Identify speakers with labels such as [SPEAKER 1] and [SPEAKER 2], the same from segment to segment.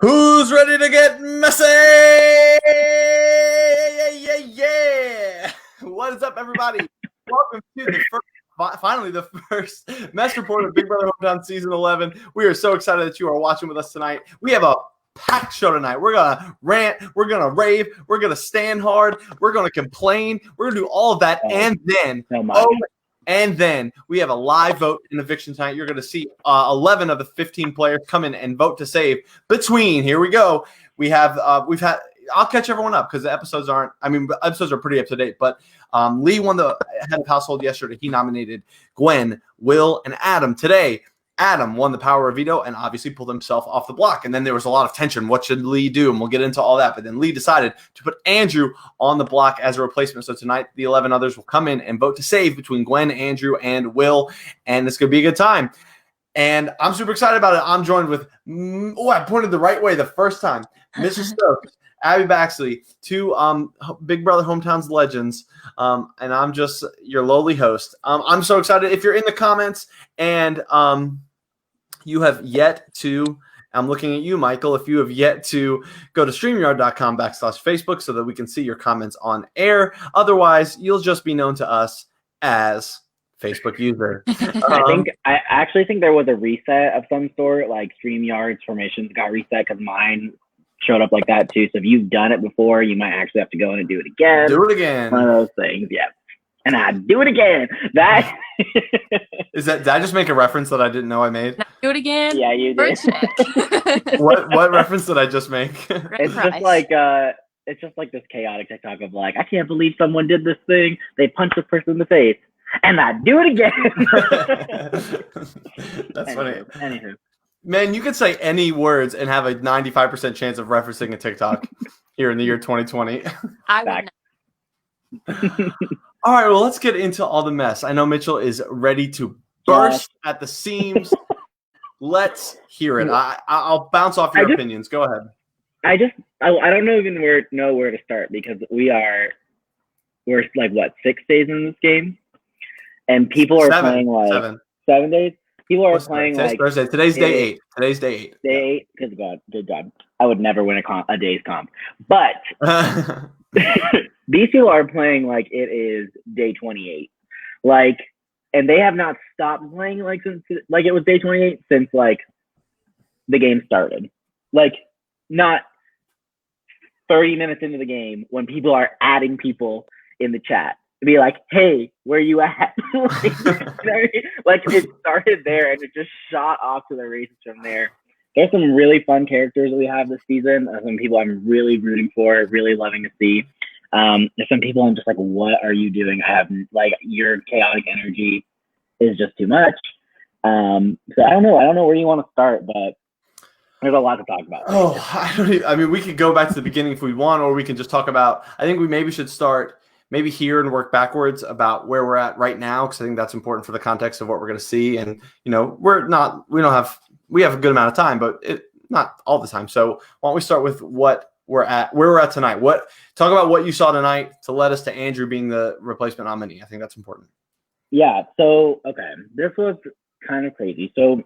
[SPEAKER 1] Who's ready to get messy? Yeah. What is up, everybody? Welcome to the first mess report of Big Brother Hometown Season 11. We are so excited that you are watching with us tonight. We have a packed show tonight. We're going to rant. We're going to rave. We're going to stand hard. We're going to complain. We're going to do all of that. And then we have a live vote in eviction tonight. You're going to see 11 of the 15 players come in and vote to save between. Here we go. I'll catch everyone up because the episodes are pretty up to date. But Lee won the head of household yesterday. He nominated Gwen, Will, and Adam. Today, Adam won the power of veto and obviously pulled himself off the block. And then there was a lot of tension. What should Lee do? And we'll get into all that. But then Lee decided to put Andrew on the block as a replacement. So tonight, the 11 others will come in and vote to save between Gwen, Andrew, and Will. And it's going to be a good time. And I'm super excited about it. I'm joined with, I pointed the right way the first time. Mr. Stokes, Abby Baxley, two Big Brother Hometowns legends. And I'm just your lowly host. I'm so excited. If you're in the comments and you have yet to, I'm looking at you, Michael, if you have yet to go to StreamYard.com/Facebook so that we can see your comments on air. Otherwise, you'll just be known to us as Facebook user.
[SPEAKER 2] I actually think there was a reset of some sort, like StreamYard's formations got reset because mine showed up like that too. So if you've done it before, you might actually have to go in and do it again.
[SPEAKER 1] Do it again.
[SPEAKER 2] One of those things, yeah. And I do it again. That
[SPEAKER 1] did I just make a reference that I didn't know I made?
[SPEAKER 3] Do it again.
[SPEAKER 2] Yeah, you did.
[SPEAKER 1] What reference did I just make?
[SPEAKER 2] It's just like this chaotic TikTok of like, I can't believe someone did this thing. They punched this person in the face, and I do it again.
[SPEAKER 1] That's funny.
[SPEAKER 2] Anywho.
[SPEAKER 1] Man, you could say any words and have a 95% chance of referencing a TikTok here in the year 2020.
[SPEAKER 3] I would not.
[SPEAKER 1] All right, well, let's get into all the mess. I know Mitchell is ready to burst at the seams. Let's hear it. I'll bounce off your opinions. Go ahead.
[SPEAKER 2] I don't even know where to start because we're like what 6 days in this game, and people are playing like 7 days. People are playing like
[SPEAKER 1] Thursday. Today's day 8. Today's day 8.
[SPEAKER 2] Day 8. Good God. I would never win a day's comp, but. These people are playing like it is day 28, like, and they have not stopped playing like since like it was day 28 since like the game started. Like, not 30 minutes into the game when people are adding people in the chat to be like, "Hey, where you at?" Like, you know what I mean? Like, it started there and it just shot off to the races from there. There's some really fun characters that we have this season. Some people I'm really rooting for, really loving to see. There's some people I'm just like, what are you doing? I have like your chaotic energy is just too much. So I don't know where you want to start, but there's a lot to talk about.
[SPEAKER 1] We could go back to the beginning if we want, or we can just talk about. I think we maybe should start here and work backwards about where we're at right now, because I think that's important for the context of what we're going to see. And we have a good amount of time, but not all the time. So why don't we start with where we're at tonight? Talk about what you saw tonight to lead us to Andrew being the replacement nominee. I think that's important.
[SPEAKER 2] Yeah. So, okay. This was kind of crazy. So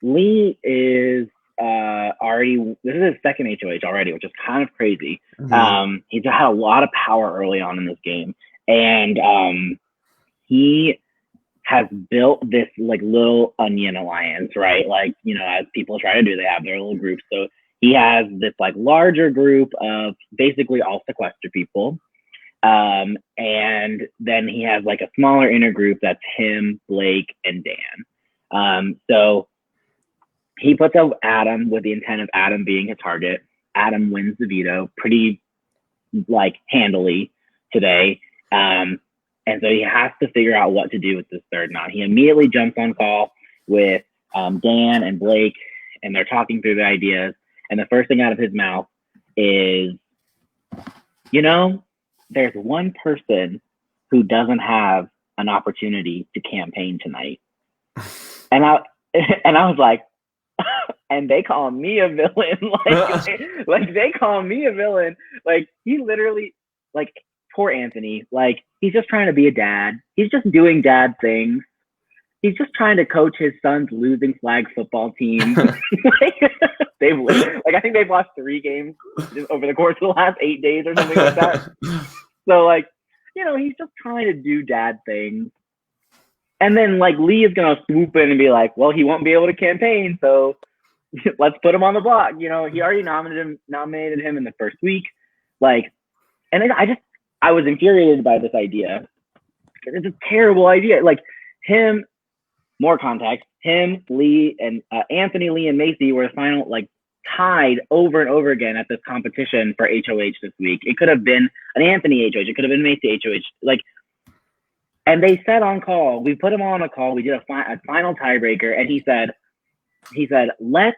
[SPEAKER 2] Lee is this is his second HOH already, which is kind of crazy. Mm-hmm. He's had a lot of power early on in this game. And he has built this like little onion alliance, right? Like, as people try to do, they have their little groups. So he has this like larger group of basically all sequester people. And then he has like a smaller inner group that's him, Blake, and Dan. So he puts up Adam with the intent of Adam being his target. Adam wins the veto pretty like handily today. And so he has to figure out what to do with this third knot. He immediately jumps on call with Dan and Blake, and they're talking through the ideas. And the first thing out of his mouth is, there's one person who doesn't have an opportunity to campaign tonight. And I was like, and they call me a villain. like they call me a villain. Like, he literally, like, poor Anthony, like, he's just trying to be a dad. He's just doing dad things. He's just trying to coach his son's losing flag football team. I think they've lost 3 games over the course of the last 8 days or something like that. So like, he's just trying to do dad things. And then like Lee is gonna swoop in and be like, well, he won't be able to campaign, so let's put him on the block. He already nominated him in the first week. Like, and then I was infuriated by this idea. It's a terrible idea. Like more context, Lee, and Anthony, Lee, and Macy were the final, like, tied over and over again at this competition for HOH this week. It could have been an Anthony HOH. It could have been Macy HOH. Like, and they said on call, we put him on a call. We did a final tiebreaker, and he said, let's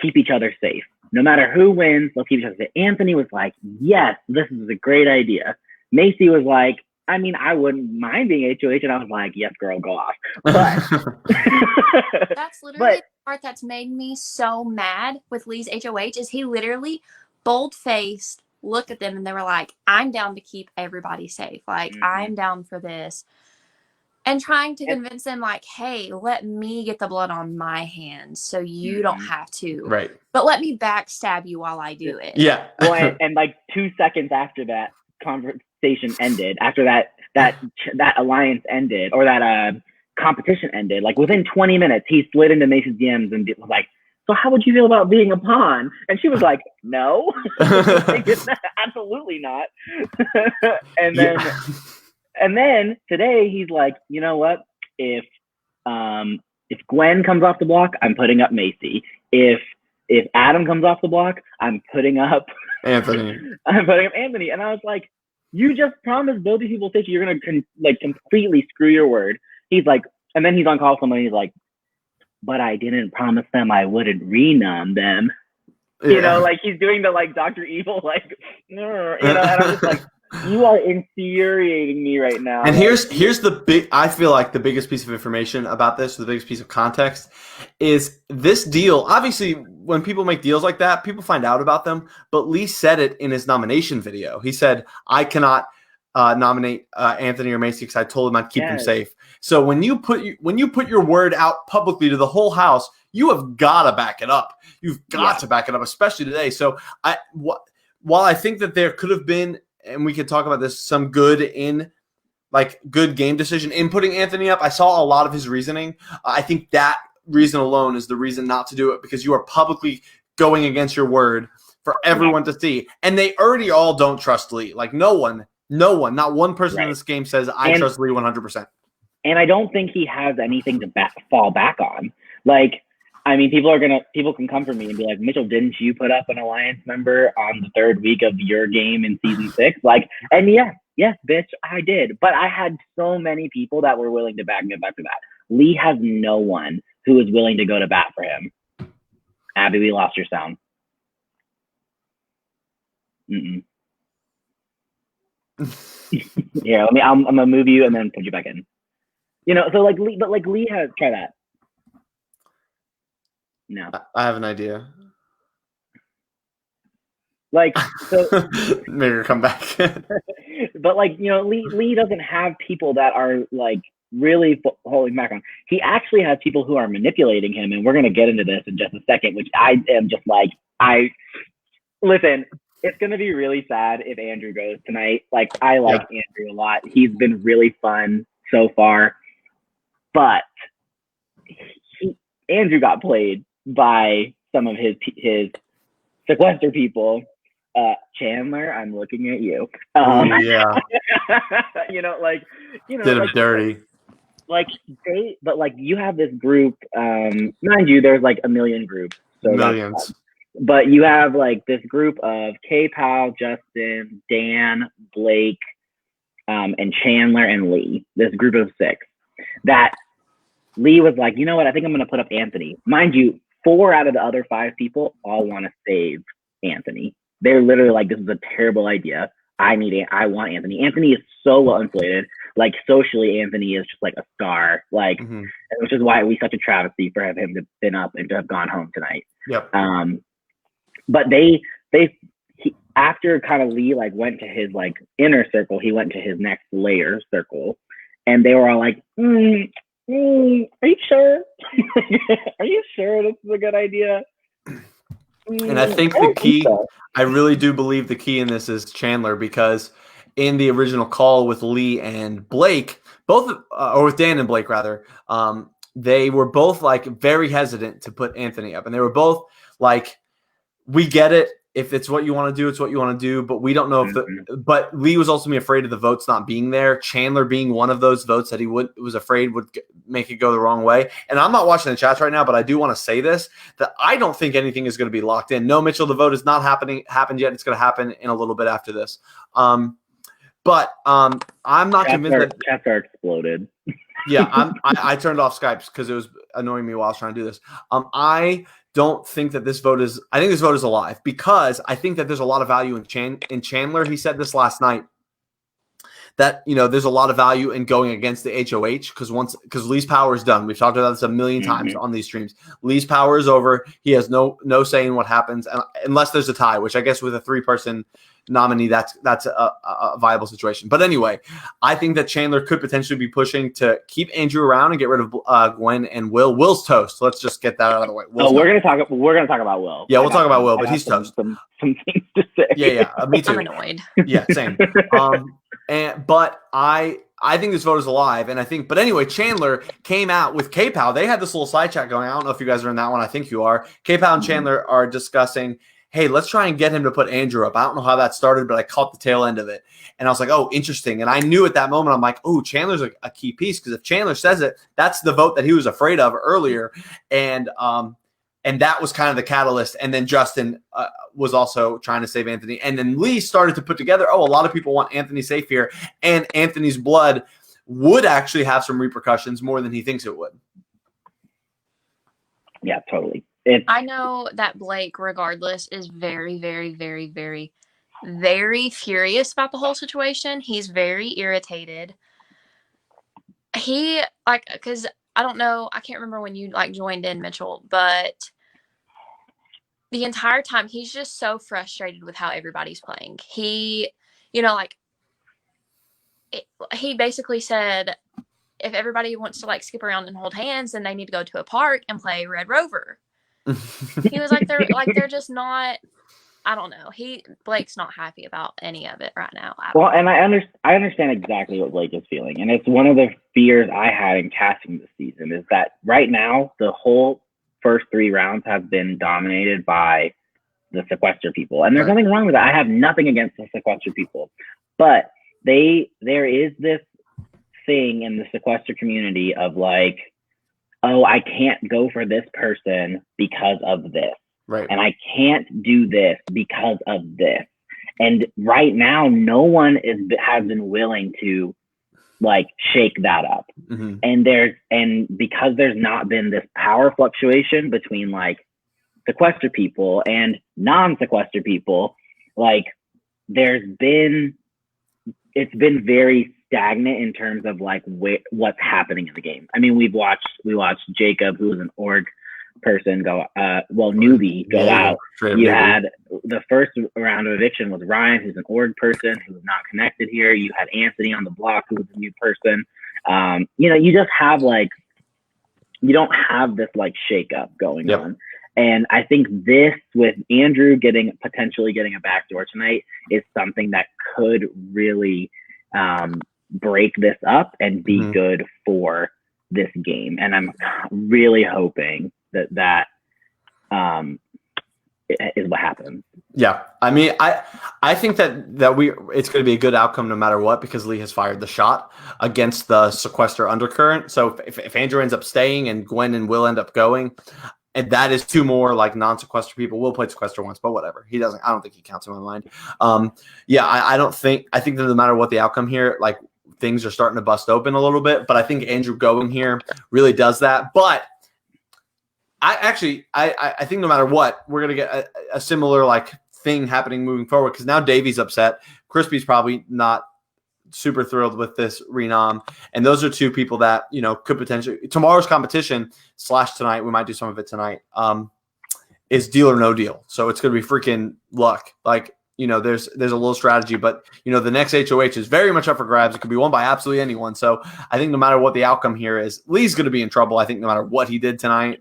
[SPEAKER 2] keep each other safe. No matter who wins, let's keep each other safe. Anthony was like, yes, this is a great idea. Macy was like, I mean, I wouldn't mind being HOH, and I was like, yes, girl, go off. But
[SPEAKER 3] that's literally the part that's made me so mad with Lee's HOH is he literally bold-faced looked at them, and they were like, I'm down to keep everybody safe. Like, I'm down for this. And trying to convince them, like, hey, let me get the blood on my hands so you don't have to.
[SPEAKER 1] Right.
[SPEAKER 3] But let me backstab you while I do it.
[SPEAKER 1] Yeah.
[SPEAKER 2] Well, and like 2 seconds after that conversation ended, after that alliance ended, or that competition ended, like within 20 minutes, he slid into Macy's DMs and was like, so how would you feel about being a pawn? And she was like, no. Absolutely not. And then... Yeah. And then today he's like, you know what? If Gwen comes off the block, I'm putting up Macy. If Adam comes off the block, I'm putting up
[SPEAKER 1] Anthony.
[SPEAKER 2] I'm putting up Anthony. And I was like, you just promised both these people safety. You're gonna completely screw your word. He's like, and then he's on call with somebody. He's like, but I didn't promise them I wouldn't renum them.
[SPEAKER 1] Yeah.
[SPEAKER 2] Like he's doing the like Dr. Evil and I'm just like, you are infuriating me right now.
[SPEAKER 1] And here's the big, I feel like the biggest piece of information about this, the biggest piece of context, is this deal. Obviously, when people make deals like that, people find out about them. But Lee said it in his nomination video. He said, I cannot nominate Anthony or Macy because I told him I'd keep them safe. So when you put your word out publicly to the whole house, you have got to back it up. You've got to back it up, especially today. So while I think that there could have been, and we could talk about this, some good game decision in putting Anthony up. I saw a lot of his reasoning. I think that reason alone is the reason not to do it, because you are publicly going against your word for everyone to see. And they already all don't trust Lee. Like no one, not one person in this game says, I trust Lee 100%.
[SPEAKER 2] And I don't think he has anything to fall back on. Like, I mean, people can come for me and be like, Mitchell, didn't you put up an alliance member on the 3rd week of your game in season 6? Like, and yes, bitch, I did. But I had so many people that were willing to back me up after that. Lee has no one who is willing to go to bat for him. Abby, we lost your sound. Yeah, I'm gonna move you and then put you back in. So like Lee, but like Lee has, try that. No.
[SPEAKER 1] I have an idea.
[SPEAKER 2] Like, so
[SPEAKER 1] maybe come back.
[SPEAKER 2] But like, Lee doesn't have people that are like really holding back on. He actually has people who are manipulating him, and we're gonna get into this in just a second, which I am just like, listen, it's gonna be really sad if Andrew goes tonight. Like, I like Andrew a lot. He's been really fun so far, but Andrew got played by some of his sequester people. Chandler, I'm looking at you.
[SPEAKER 1] Yeah. Did him dirty.
[SPEAKER 2] Like but like you have this group, mind you, there's like a million groups. So
[SPEAKER 1] millions.
[SPEAKER 2] But you have like this group of K-Pal, Justin, Dan, Blake, and Chandler and Lee. This group of 6. That Lee was like, you know what? I think I'm going to put up Anthony. Mind you, 4 out of the other 5 people all want to save Anthony. They're literally like, this is a terrible idea. I want Anthony. Anthony is so well insulated. Like socially, Anthony is just like a star. Like, which is why we such a travesty for him to been up and to have gone home tonight.
[SPEAKER 1] Yep.
[SPEAKER 2] But after kind of Lee like went to his like inner circle, he went to his next layer circle, and they were all like, are you sure? Are you sure this is a good idea?
[SPEAKER 1] And I think
[SPEAKER 2] I
[SPEAKER 1] the
[SPEAKER 2] don't think
[SPEAKER 1] key,
[SPEAKER 2] so.
[SPEAKER 1] I really do believe the key in this is Chandler, because in the original call with Lee and Blake, both, or with Dan and Blake rather, they were both like very hesitant to put Anthony up. And they were both like, we get it. If it's what you want to do, it's what you want to do. But we don't know if but Lee was also afraid of the votes not being there. Chandler being one of those votes that he was afraid would make it go the wrong way. And I'm not watching the chats right now, but I do want to say this, that I don't think anything is going to be locked in. No, Mitchell, the vote is not happened yet. It's going to happen in a little bit after this. But I'm not convinced that
[SPEAKER 2] chats are exploded.
[SPEAKER 1] Yeah, I turned off Skype because it was annoying me while I was trying to do this. I don't think that this vote is – I think this vote is alive because I think that there's a lot of value in Chandler. He said this last night that, there's a lot of value in going against the HOH because Lee's power is done. We've talked about this a million times on these streams. Lee's power is over. He has no say in what happens unless there's a tie, which I guess with a 3-person nominee, that's a viable situation. But anyway, I think that Chandler could potentially be pushing to keep Andrew around and get rid of Gwen and Will. Will's toast. Let's just get that out of the way.
[SPEAKER 2] We're gonna talk about Will.
[SPEAKER 1] Yeah, we'll talk about Will, but he's toast.
[SPEAKER 2] Some things to say.
[SPEAKER 1] Yeah, me too.
[SPEAKER 3] I'm annoyed.
[SPEAKER 1] Yeah, same. But I think this vote is alive, and but anyway, Chandler came out with K-Pow. They had this little side chat going. I don't know if you guys are in that one. I think you are. K-Pow and Chandler are discussing, hey, let's try and get him to put Andrew up. I don't know how that started, but I caught the tail end of it. And I was like, oh, interesting. And I knew at that moment, I'm like, oh, Chandler's a key piece, because if Chandler says it, that's the vote that he was afraid of earlier. And that was kind of the catalyst. And then Justin was also trying to save Anthony. And then Lee started to put together, a lot of people want Anthony safe here. And Anthony's blood would actually have some repercussions more than he thinks it would.
[SPEAKER 2] Yeah, totally.
[SPEAKER 3] I know that Blake, regardless, is very, very, very, very, very furious about the whole situation. He's very irritated. Because I don't know, I can't remember when you joined in, Mitchell, but the entire time he's just so frustrated with how everybody's playing. He, he basically said, if everybody wants to skip around and hold hands, then they need to go to a park and play Red Rover. He was they're just not. I don't know. Blake's not happy about any of it right now.
[SPEAKER 2] Well, and I understand exactly what Blake is feeling, and it's one of the fears I had in casting this season is that right now the whole first 3 rounds have been dominated by the sequester people, and there's nothing wrong with that. I have nothing against the sequester people, but there is this thing in the sequester community of oh, I can't go for this person because of this.
[SPEAKER 1] Right.
[SPEAKER 2] And I can't do this because of this. And right now, no one has been willing to shake that up. Mm-hmm. And because there's not been this power fluctuation between sequester people and non-sequester people, it's been very stagnant in terms of what's happening in the game. I mean, we watched Jacob, who was an org person, newbie go out. You had the first round of eviction was Ryan, who's an org person who was not connected here. You had Anthony on the block, who was a new person. You just have you don't have this shake up going on. And I think this, with Andrew potentially getting a backdoor tonight, is something that could really break this up and be good for this game. And I'm really hoping that is what happens. Yeah.
[SPEAKER 1] I mean, I think that it's going to be a good outcome no matter what, because Lee has fired the shot against the sequester undercurrent. So if Andrew ends up staying and Gwen and Will end up going, and that is 2 more non-sequester people. Will played sequester once, but whatever. He doesn't. I don't think he counts in my mind. I think that no matter what the outcome here, things are starting to bust open a little bit. But I think Andrew going here really does that. But I think no matter what, we're gonna get a similar thing happening moving forward, because now Davey's upset. Crispy's probably not super thrilled with this renom, and those are 2 people that could potentially tomorrow's competition / tonight, we might do some of it tonight, is deal or no deal. So it's going to be freaking luck. There's a little strategy, but the next HOH is very much up for grabs. It could be won by absolutely anyone. So I think no matter what the outcome here is, Lee's going to be in trouble. I think no matter what he did tonight,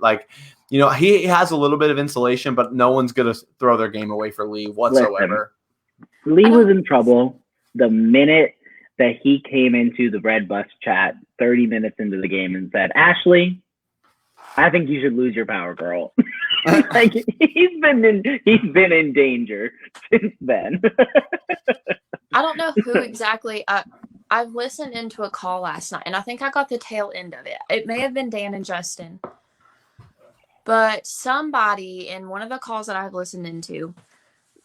[SPEAKER 1] you know, he has a little bit of insulation, but no one's going to throw their game away for Lee whatsoever.
[SPEAKER 2] Listen, Lee was in trouble the minute that he came into the Red Bus chat 30 minutes into the game and said, Ashley, I think you should lose your power, girl. Like he's been in danger since then.
[SPEAKER 3] I don't know who exactly. I've listened into a call last night, and I think I got the tail end of it. It may have been Dan and Justin, but somebody in one of the calls that I've listened into,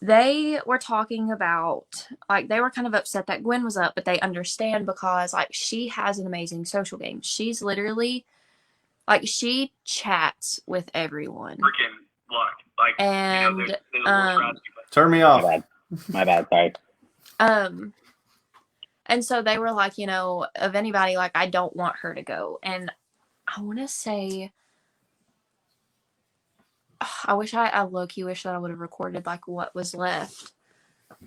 [SPEAKER 3] they were talking about, like, they were kind of upset that Gwen was up, but they understand because, like, she has an amazing social game. She's literally, like, she chats with everyone.
[SPEAKER 4] Freaking luck. Like,
[SPEAKER 3] and,
[SPEAKER 4] you know,
[SPEAKER 1] turn me off.
[SPEAKER 2] My bad, sorry.
[SPEAKER 3] And so they were like, you know, of anybody, like, I don't want her to go. And I want to say, I low-key wish that I would have recorded like what was left.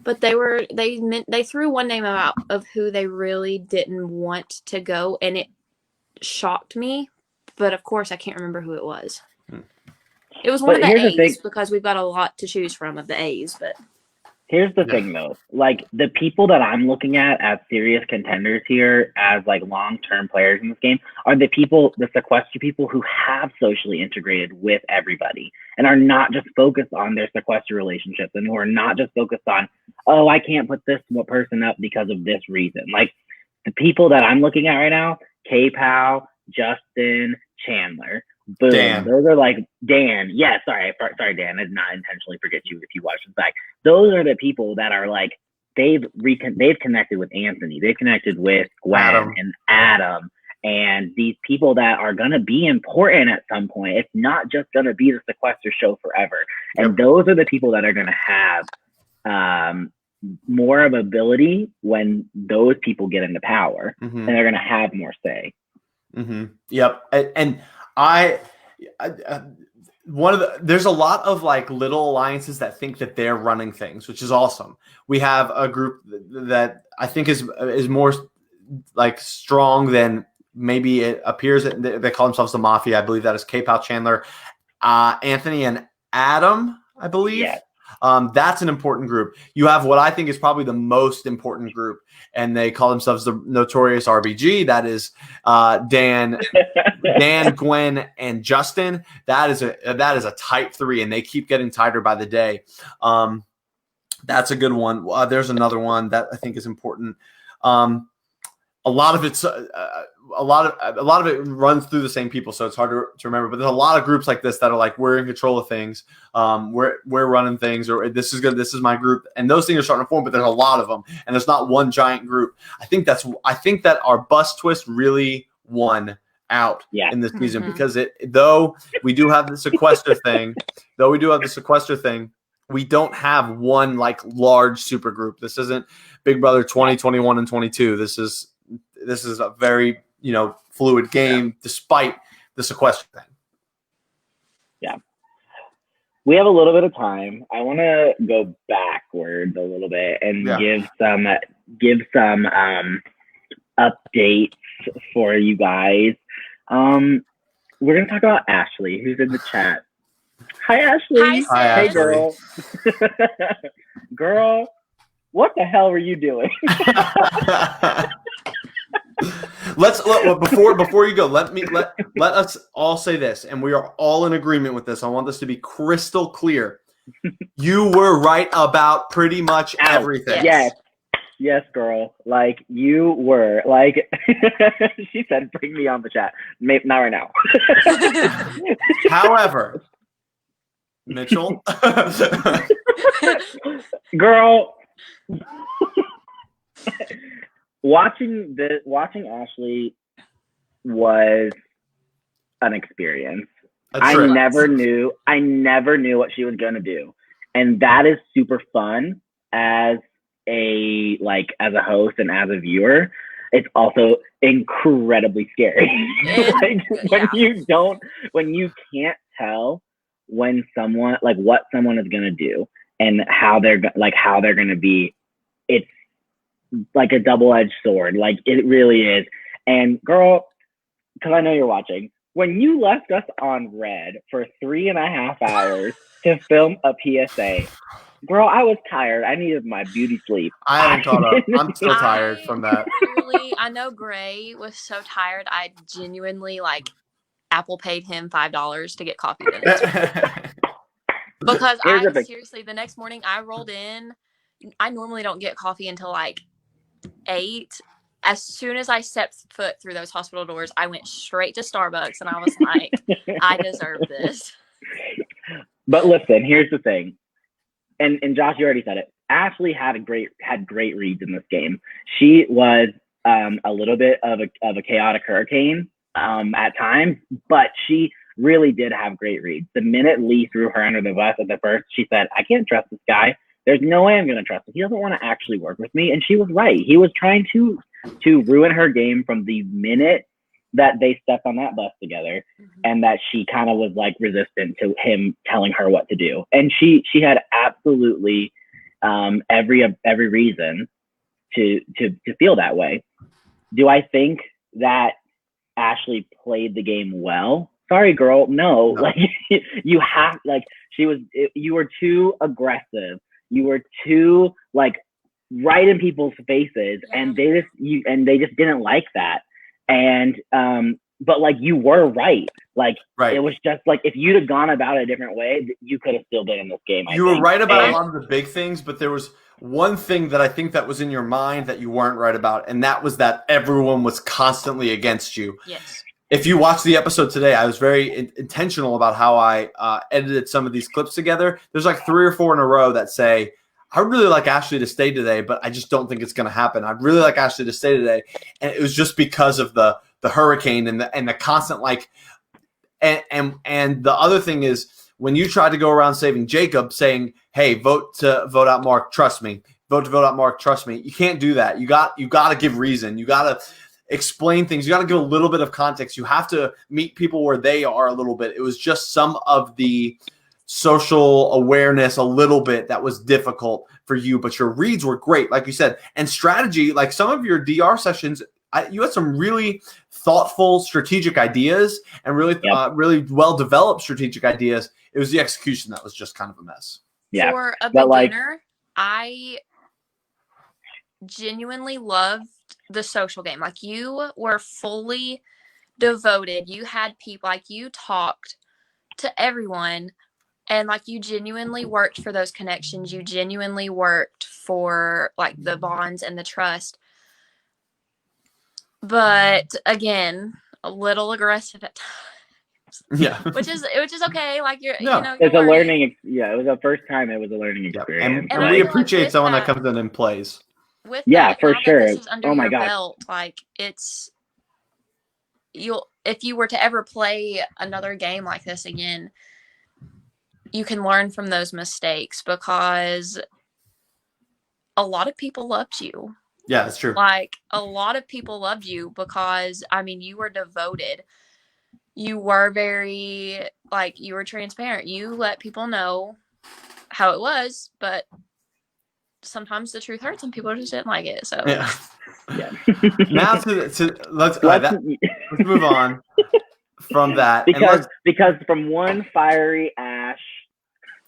[SPEAKER 3] But they threw one name out of who they really didn't want to go, and it shocked me. But of course, I can't remember who it was. It was one of the A's because we've got a lot to choose from of the A's. But
[SPEAKER 2] here's the thing, though. Like, the people that I'm looking at as serious contenders here, as like long-term players in this game, are the sequester people who have socially integrated with everybody and are not just focused on their sequester relationships, and who are not just focused on, oh, I can't put this person up because of this reason. Like, the people that I'm looking at right now, K-Pow, Justin, Chandler. Boom. Dan. Those are like Dan. Yeah, sorry, Dan. I did not intentionally forget you if you watch this back. Those are the people that are like they've connected with Anthony. They've connected with Gwen and Adam, and these people that are gonna be important at some point. It's not just gonna be the sequester show forever. And those are the people that are gonna have more of ability when those people get into power, and they're gonna have more say.
[SPEAKER 1] Yep, and there's a lot of like little alliances that think that they're running things, which is awesome. We have a group that I think is more like strong than maybe it appears. They call themselves the Mafia. I believe that is K-Pow, Chandler, Anthony, and Adam, I believe. Yeah. That's an important group. You have what I think is probably the most important group, and they call themselves the Notorious RBG. That is Dan, Gwen, and Justin. That is a tight three, and they keep getting tighter by the day. That's a good one. There's another one that I think is important. A lot of it's a lot of it runs through the same people, so it's hard to remember. But there's a lot of groups like this that are like, we're in control of things, we're running things, or this is good, this is my group, and those things are starting to form. But there's a lot of them, and there's not one giant group. I think that our bus twist really won out in this season, because though we do have the sequester thing, we don't have one like large super group. This isn't Big Brother 20, 21, and 22. This is a very fluid game, despite the sequester thing. Yeah.
[SPEAKER 2] We have a little bit of time. I want to go backwards a little bit and give some updates for you guys. We're going to talk about Ashley, who's in the chat. Hi, Ashley.
[SPEAKER 3] Hi,
[SPEAKER 2] hey, girl. Girl, what the hell were you doing?
[SPEAKER 1] Before you go, let us all say this, and we are all in agreement with this. I want this to be crystal clear. You were right about pretty much everything.
[SPEAKER 2] Yes, girl. Like, you were. Like, she said, bring me on the chat. Maybe not right now.
[SPEAKER 1] However, Mitchell,
[SPEAKER 2] girl. Watching Ashley was an experience. I never knew what she was gonna do, and that is super fun as a host and as a viewer. It's also incredibly scary. When you can't tell when someone what someone is gonna do and how they're gonna be. It's like a double-edged sword. Like, it really is. And girl, because I know you're watching, when you left us on red for 3.5 hours to film a PSA, girl, I was tired. I needed my beauty sleep.
[SPEAKER 1] I haven't caught up. I'm still tired from that.
[SPEAKER 3] Literally, I know Gray was so tired. I genuinely Apple paid him $5 to get coffee the next morning. Because seriously, the next morning I rolled in. I normally don't get coffee until 8. As soon as I stepped foot through those hospital doors, I went straight to Starbucks, and I was like, I deserve this.
[SPEAKER 2] But listen, here's the thing. And Josh, you already said it. Ashley had great reads in this game. She was a little bit of a chaotic hurricane at times, but she really did have great reads. The minute Lee threw her under the bus at the first, she said, I can't trust this guy. There's no way I'm going to trust him. He doesn't want to actually work with me. And she was right. He was trying to ruin her game from the minute that they stepped on that bus together, and that she kind of was resistant to him telling her what to do. And she had absolutely every reason to feel that way. Do I think that Ashley played the game well? Sorry, girl. No. You have you were too aggressive. You were too right in people's faces, and they just didn't like that. And but you were right. Right. It was just if you'd have gone about it a different way, you could have still been in this game.
[SPEAKER 1] You were right about a lot of the big things, but there was one thing that I think that was in your mind that you weren't right about, and that was that everyone was constantly against you.
[SPEAKER 3] Yes.
[SPEAKER 1] If you watch the episode today, I was very intentional about how I edited some of these clips together. There's 3 or 4 in a row that say, I would really like Ashley to stay today, but I just don't think it's going to happen. I'd really like Ashley to stay today. And it was just because of the hurricane and the constant and the other thing is when you tried to go around saving Jacob saying, hey, vote out Mark, trust me. Vote out Mark, trust me. You can't do that. You got to give reason. You got to explain things. You got to give a little bit of context. You have to meet people where they are a little bit. It was just some of the social awareness a little bit that was difficult for you, but your reads were great, like you said. And strategy, some of your DR sessions, you had some really thoughtful strategic ideas and really really well-developed strategic ideas. It was the execution that was just kind of a mess.
[SPEAKER 2] Yeah.
[SPEAKER 3] For a beginner, I genuinely loved the social game. You were fully devoted. You had people, you talked to everyone. And you genuinely worked for those connections. You genuinely worked for the bonds and the trust. But again, a little aggressive at times.
[SPEAKER 1] Yeah.
[SPEAKER 3] which is okay. You're
[SPEAKER 2] it's a learning. It was the first time. It was a learning experience.
[SPEAKER 1] And we appreciate someone that comes in and plays.
[SPEAKER 3] With
[SPEAKER 2] for sure.
[SPEAKER 3] This is under your belt. It's if you were to ever play another game like this again, you can learn from those mistakes because a lot of people loved you.
[SPEAKER 1] Yeah, that's true.
[SPEAKER 3] A lot of people loved you because, you were devoted. You were very, you were transparent. You let people know how it was, but sometimes the truth hurts and people just didn't like it. So,
[SPEAKER 1] yeah. Now let's move on from that.
[SPEAKER 2] Because from one fiery ash,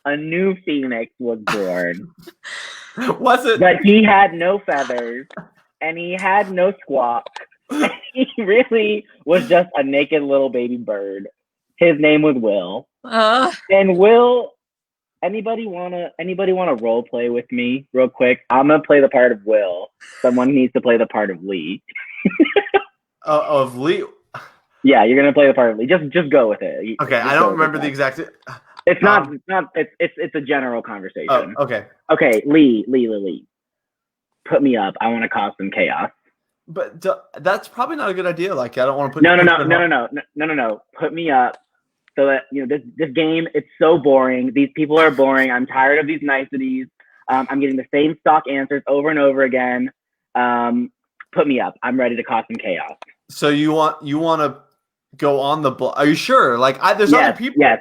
[SPEAKER 2] a new phoenix was born.
[SPEAKER 1] Was it?
[SPEAKER 2] But he had no feathers, and he had no squawk. He really was just a naked little baby bird. His name was Will. And Will, anybody wanna role play with me real quick? I'm gonna play the part of Will. Someone needs to play the part of Lee.
[SPEAKER 1] Of Lee?
[SPEAKER 2] Yeah, you're gonna play the part of Lee. Just go with it.
[SPEAKER 1] Okay, I don't remember the exact.
[SPEAKER 2] It's not. It's a general conversation.
[SPEAKER 1] Oh, okay.
[SPEAKER 2] Okay, Lee. Put me up. I want to cause some chaos.
[SPEAKER 1] But that's probably not a good idea. I don't want to put.
[SPEAKER 2] No. Put me up so that this game. It's so boring. These people are boring. I'm tired of these niceties. I'm getting the same stock answers over and over again. Put me up. I'm ready to cause some chaos.
[SPEAKER 1] So you want to go on the block? Are you sure? There's other people.
[SPEAKER 2] Yes.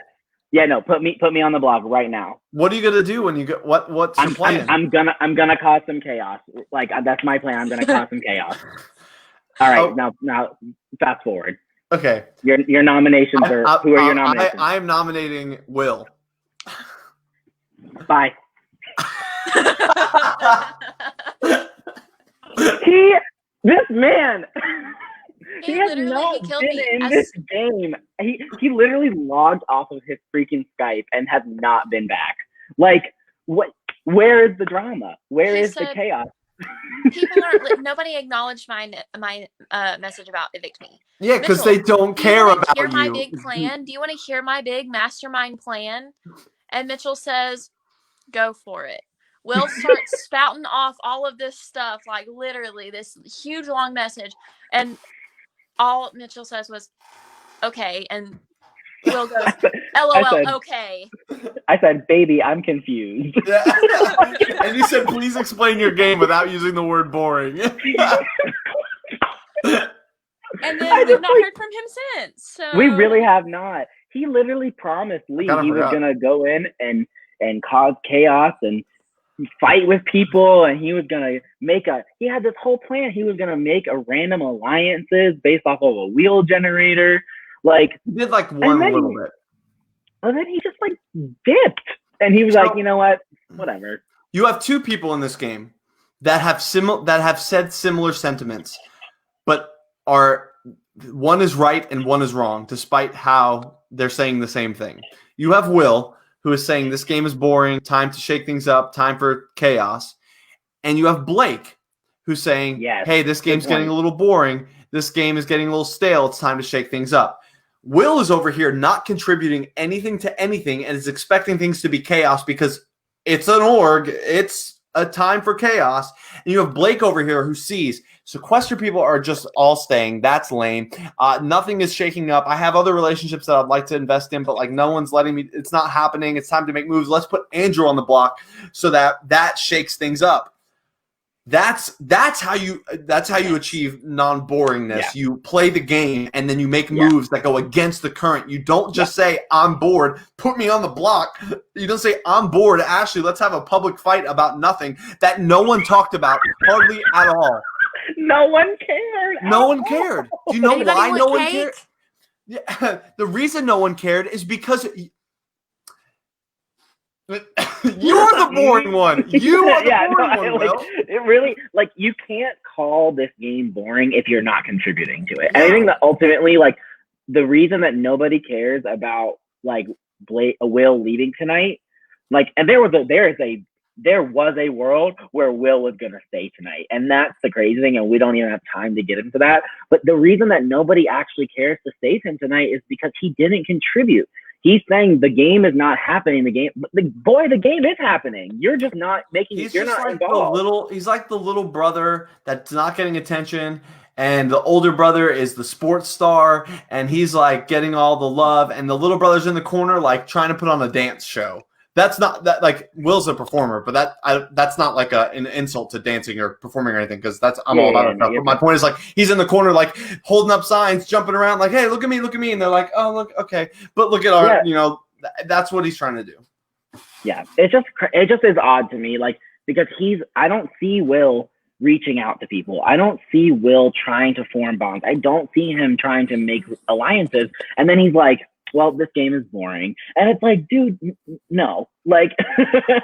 [SPEAKER 2] Yeah, no, put me on the blog right now.
[SPEAKER 1] What are you gonna do when you get what's your plan?
[SPEAKER 2] I'm gonna cause some chaos. That's my plan. I'm gonna cause some chaos. All right, now fast forward.
[SPEAKER 1] Okay.
[SPEAKER 2] Your nominations are who are your nominations?
[SPEAKER 1] I am nominating Will.
[SPEAKER 2] Bye. This man. He has not been in this game. He literally logged off of his freaking Skype and has not been back. Like, what? Where is the drama? Where is the chaos?
[SPEAKER 3] People aren't. Nobody acknowledged my message about evict me.
[SPEAKER 1] Yeah, because they don't care about you.
[SPEAKER 3] Do you want to hear my big plan? Do you want to hear my big mastermind plan? And Mitchell says, "Go for it." Will starts spouting off all of this stuff, like literally this huge long message, and all Mitchell says was, "Okay," and Will goes, "LOL, okay."
[SPEAKER 2] I said, "Baby, I'm confused."
[SPEAKER 1] Yeah. And you said, "Please explain your game without using the word boring."
[SPEAKER 3] And then we've not heard from him since. So
[SPEAKER 2] we really have not. He literally promised Lee he was gonna go in and cause chaos and fight with people, and he was gonna he had this whole plan. He was gonna make a random alliances based off of a wheel generator. Like,
[SPEAKER 1] he did like one little bit.
[SPEAKER 2] And then he just like dipped. And he was like, you know what? Whatever.
[SPEAKER 1] You have two people in this game that have said similar sentiments, but one is right and one is wrong, despite how they're saying the same thing. You have Will, who is saying this game is boring, time to shake things up, time for chaos. And you have Blake, who's saying, hey, this game's getting a little boring. This game is getting a little stale. It's time to shake things up. Will is over here not contributing anything to anything and is expecting things to be chaos because it's an org. It's a time for chaos. And you have Blake over here who sees sequester people are just all staying. That's lame. Nothing is shaking up. I have other relationships that I'd like to invest in, but like no one's letting me. It's not happening. It's time to make moves. Let's put Andrew on the block so that shakes things up. That's how you achieve non-boringness. Yeah. You play the game and then you make moves that go against the current. You don't just say, I'm bored, put me on the block. You don't say, I'm bored, Ashley, let's have a public fight about nothing that no one talked about hardly at all.
[SPEAKER 2] No one cared.
[SPEAKER 1] No one cared. Do you know why no one cared? Yeah, the reason no one cared is because you're the boring one. You are the boring one, Will.
[SPEAKER 2] It really, like, you can't call this game boring if you're not contributing to it. Yeah. I think that ultimately, like, the reason that nobody cares about, like, Will leaving tonight, like, and there was a world where Will was going to stay tonight. And that's the crazy thing, and we don't even have time to get into that. But the reason that nobody actually cares to save him tonight is because he didn't contribute. He's saying the game is not happening. The game is happening. You're just not making. You're not involved.
[SPEAKER 1] He's like the little brother that's not getting attention, and the older brother is the sports star, and he's like getting all the love, and the little brother's in the corner like trying to put on a dance show. That's not that like Will's a performer, but that's not like an insult to dancing or performing or anything because I'm all about it. But my point is like he's in the corner like holding up signs, jumping around like, hey, look at me, and they're like, oh look, okay, but look at our that's what he's trying to do.
[SPEAKER 2] Yeah, it just is odd to me, like because I don't see Will reaching out to people. I don't see Will trying to form bonds. I don't see him trying to make alliances, and then he's like, well, this game is boring. And it's like, dude, no. Like,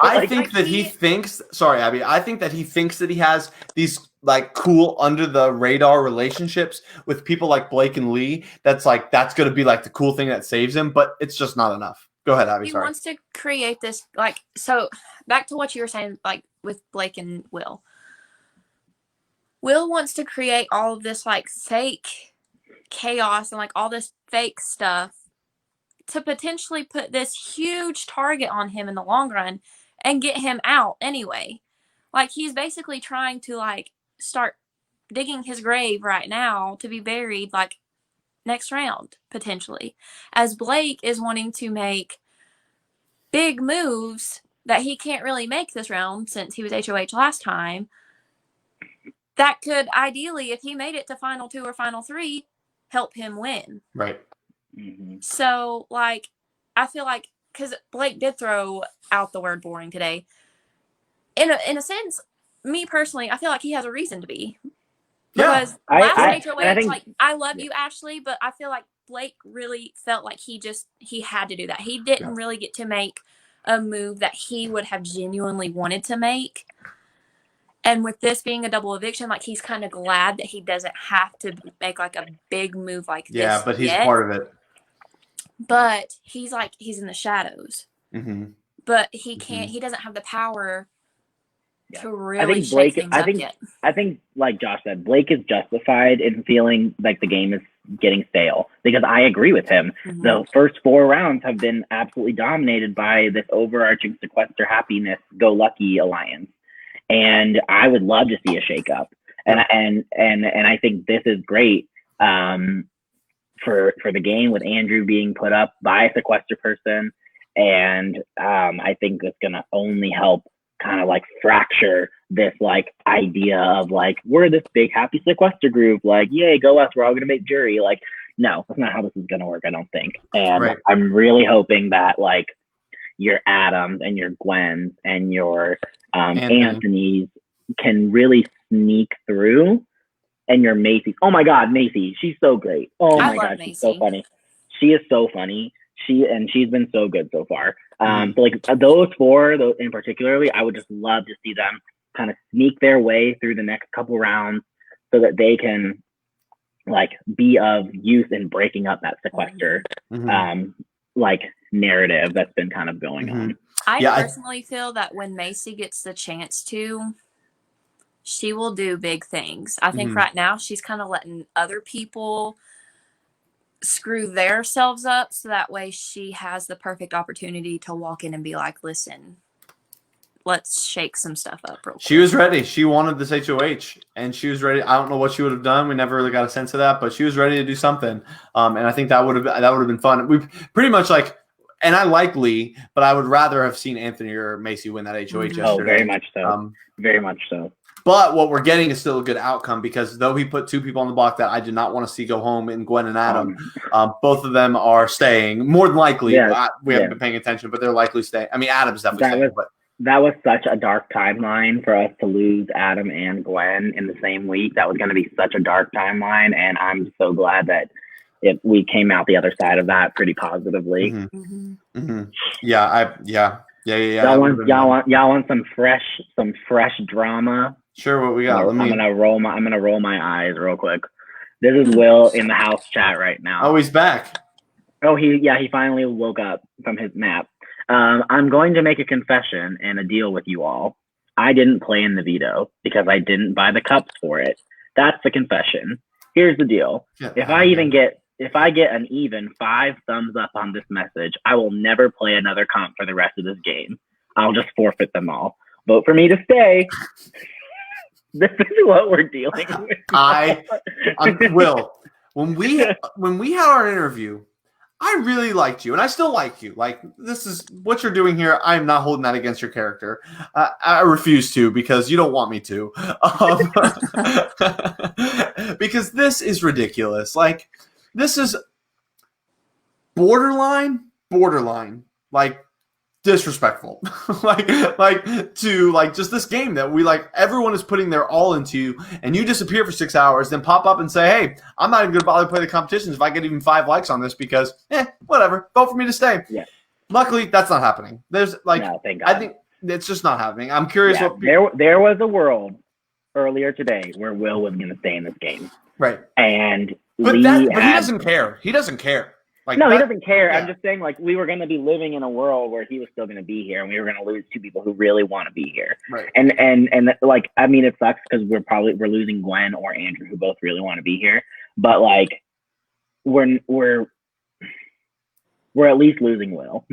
[SPEAKER 1] I think that he thinks, sorry, Abby, I think that he thinks that he has these like cool under the radar relationships with people like Blake and Lee. That's going to be like the cool thing that saves him, but it's just not enough. Go ahead, Abby.
[SPEAKER 3] He wants to create this, like, so back to what you were saying, like with Blake and Will. Will wants to create all of this like fake chaos and like all this fake stuff to potentially put this huge target on him in the long run and get him out anyway. Like he's basically trying to like start digging his grave right now to be buried like next round potentially. As Blake is wanting to make big moves that he can't really make this round since he was HOH last time. That could ideally, if he made it to final 2 or final 3, help him win.
[SPEAKER 1] Right.
[SPEAKER 2] Mm-hmm.
[SPEAKER 3] So, like, I feel like, because Blake did throw out the word boring today, in a sense, me personally, I feel like he has a reason to be. Because
[SPEAKER 2] I
[SPEAKER 3] last HOH,
[SPEAKER 2] think,
[SPEAKER 3] like, I love you, Ashley, but I feel like Blake really felt like he had to do that. He didn't really get to make a move that he would have genuinely wanted to make. And with this being a double eviction, like, he's kind of glad that he doesn't have to make like a big move like this.
[SPEAKER 1] Yeah, but he's part of it.
[SPEAKER 3] But he's in the shadows.
[SPEAKER 1] Mm-hmm.
[SPEAKER 3] But he can't. He doesn't have the power to really
[SPEAKER 2] I think
[SPEAKER 3] shake things up yet.
[SPEAKER 2] I think, like Josh said, Blake is justified in feeling like the game is getting stale, because I agree with him.
[SPEAKER 3] Mm-hmm.
[SPEAKER 2] The first 4 rounds have been absolutely dominated by this overarching sequester happiness go lucky alliance, and I would love to see a shakeup. And I think this is great for the game, with Andrew being put up by a sequester person, and I think it's gonna only help kind of like fracture this like idea of like, we're this big happy sequester group, like, yay, go us, we're all gonna make jury. Like, no, that's not how this is gonna work, I don't think. And I'm really hoping that like your Adams and your Gwens and your Anthony's can really sneak through, and your Macy. Oh my God, Macy, she's so great. Oh my God,
[SPEAKER 3] Macy.
[SPEAKER 2] She's so funny. She is so funny. She's been so good so far. So like those 4, in particularly, I would just love to see them kind of sneak their way through the next couple rounds, so that they can like be of use in breaking up that sequester like narrative that's been kind of going on.
[SPEAKER 3] I personally feel that when Macy gets the chance to, she will do big things. I think right now she's kind of letting other people screw themselves up, so that way she has the perfect opportunity to walk in and be like, listen, let's shake some stuff up real quick.
[SPEAKER 1] She was ready. She wanted this HOH, and she was ready. I don't know what she would have done. We never really got a sense of that, but she was ready to do something. And I think that would have been fun. We pretty much like, and I like Lee, but I would rather have seen Anthony or Macy win that HOH yesterday.
[SPEAKER 2] Oh, very much so. Very much so.
[SPEAKER 1] But what we're getting is still a good outcome, because though he put 2 people on the block that I did not want to see go home, in Gwen and Adam, both of them are staying. More than likely, we haven't been paying attention, but they're likely staying. I mean, Adam's definitely staying.
[SPEAKER 2] That was such a dark timeline for us to lose Adam and Gwen in the same week. That was going to be such a dark timeline, and I'm so glad that we came out the other side of that pretty positively.
[SPEAKER 1] Yeah.
[SPEAKER 2] Y'all want some fresh drama?
[SPEAKER 1] Sure, what we got?
[SPEAKER 2] I'm gonna roll my eyes real quick. This is Will in the house chat right now.
[SPEAKER 1] Oh, he's back.
[SPEAKER 2] Oh, he finally woke up from his nap. I'm going to make a confession and a deal with you all. I didn't play in the veto because I didn't buy the cups for it. That's the confession. Here's the deal. If I get an even 5 thumbs up on this message, I will never play another comp for the rest of this game. I'll just forfeit them all. Vote for me to stay. This is what we're dealing with.
[SPEAKER 1] Will, when we had our interview, I really liked you, and I still like you. Like, this is what you're doing here. I'm not holding that against your character. I refuse to, because you don't want me to. Because this is ridiculous. Like, this is borderline, like, disrespectful. like to like just this game that we like, everyone is putting their all into, and you disappear for 6 hours, then pop up and say, hey, I'm not even gonna bother to play the competitions if I get even 5 likes on this, because whatever, vote for me to stay.
[SPEAKER 2] Yeah.
[SPEAKER 1] Luckily that's not happening. There's like,
[SPEAKER 2] no, thank God.
[SPEAKER 1] I think it's just not happening. I'm curious what
[SPEAKER 2] there was a world earlier today where Will was gonna stay in this game.
[SPEAKER 1] Right.
[SPEAKER 2] And
[SPEAKER 1] but he doesn't care. He doesn't care. Like,
[SPEAKER 2] no, he doesn't care.
[SPEAKER 1] Yeah.
[SPEAKER 2] I'm just saying, like, we were going to be living in a world where he was still going to be here, and we were going to lose 2 people who really want to be here.
[SPEAKER 1] Right.
[SPEAKER 2] And like, I mean, it sucks because we're losing Gwen or Andrew, who both really want to be here. But like, we're at least losing Will.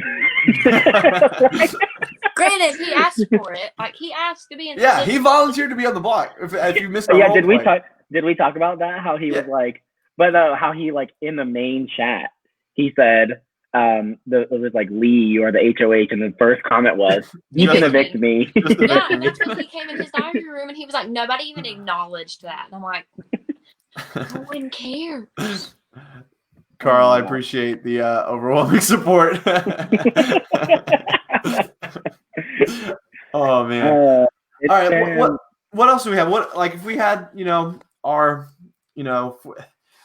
[SPEAKER 3] Granted, he asked for it. Like, he asked to be in.
[SPEAKER 1] Yeah, he volunteered to be on the block. If you missed,
[SPEAKER 2] yeah. Did we talk about that? How he was like, but how he like in the main chat. He said, it was like, Lee, you are the HOH. And the first comment was, you can evict me.
[SPEAKER 3] Yeah, and that's when he came in his diary room and he was like, nobody even acknowledged that. And I'm like, I wouldn't care.
[SPEAKER 1] Carl, I appreciate the overwhelming support. Oh, man. All right. What else do we have? What, like, if we had, are, you know,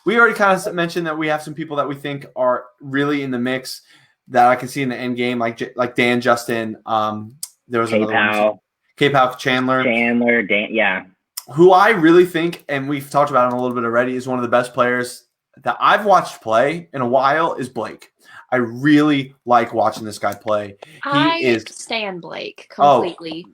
[SPEAKER 1] we already kind of mentioned that we have some people that we think are really in the mix that I can see in the end game, like Dan, Justin. There was another one. K-Pow, Chandler,
[SPEAKER 2] Dan, yeah.
[SPEAKER 1] Who I really think, and we've talked about him a little bit already, is one of the best players that I've watched play in a while is Blake. I really like watching this guy play.
[SPEAKER 3] I stand Blake completely.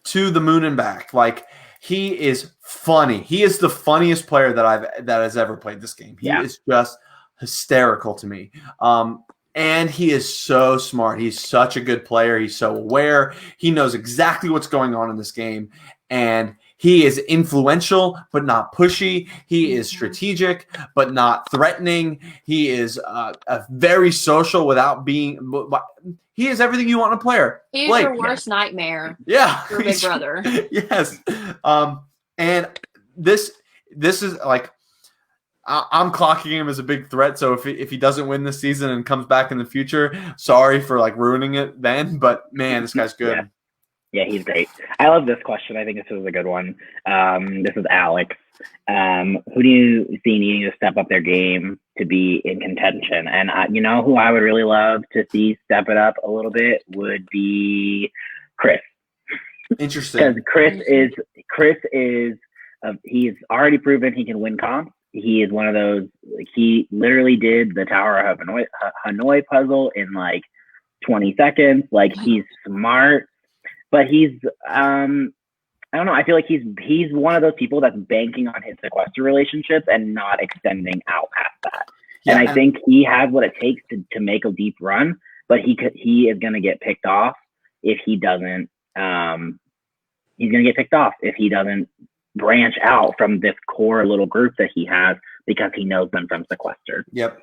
[SPEAKER 1] To the moon and back. Like, he is funny. He is the funniest player that has ever played this game. He is just hysterical to me. And he is so smart. He's such a good player. He's so aware. He knows exactly what's going on in this game. And he is influential, but not pushy. He is strategic, but not threatening. He is very social without being – he is everything you want in a player.
[SPEAKER 3] He's your worst nightmare.
[SPEAKER 1] Yeah.
[SPEAKER 3] Your big brother.
[SPEAKER 1] Yes. And this is like – I'm clocking him as a big threat. So if he doesn't win this season and comes back in the future, sorry for like ruining it then. But man, this guy's good.
[SPEAKER 2] Yeah, he's great. I love this question. I think this is a good one. This is Alex. Who do you see needing to step up their game to be in contention? And who I would really love to see step it up a little bit would be Chris.
[SPEAKER 1] Interesting.
[SPEAKER 2] Because Chris is he's already proven he can win comps. He is one of those, like, he literally did the Tower of Hanoi puzzle in like 20 seconds. Like, he's smart, but he's, I don't know. I feel like he's one of those people that's banking on his sequester relationships and not extending out past that. Yeah. And I think he has what it takes to make a deep run, but he is going to get picked off if he doesn't, he's going to get picked off if he doesn't branch out from this core little group that he has because he knows them from sequester.
[SPEAKER 1] Yep.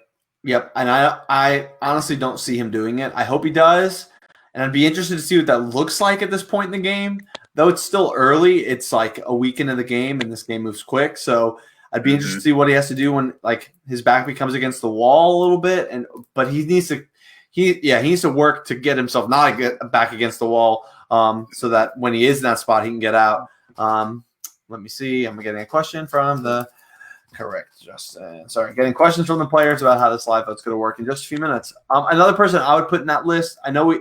[SPEAKER 1] And I honestly don't see him doing it. I hope he does. And I'd be interested to see what that looks like at this point in the game. Though it's still early, it's like a week into the game and this game moves quick. So I'd be interested to see what he has to do when like his back becomes against the wall a little bit. But he needs to work to get himself not back against the wall so that when he is in that spot, he can get out. Let me see. I'm getting a question from the Justin. Sorry, getting questions from the players about how this live vote's going to work in just a few minutes. Another person I would put in that list. I know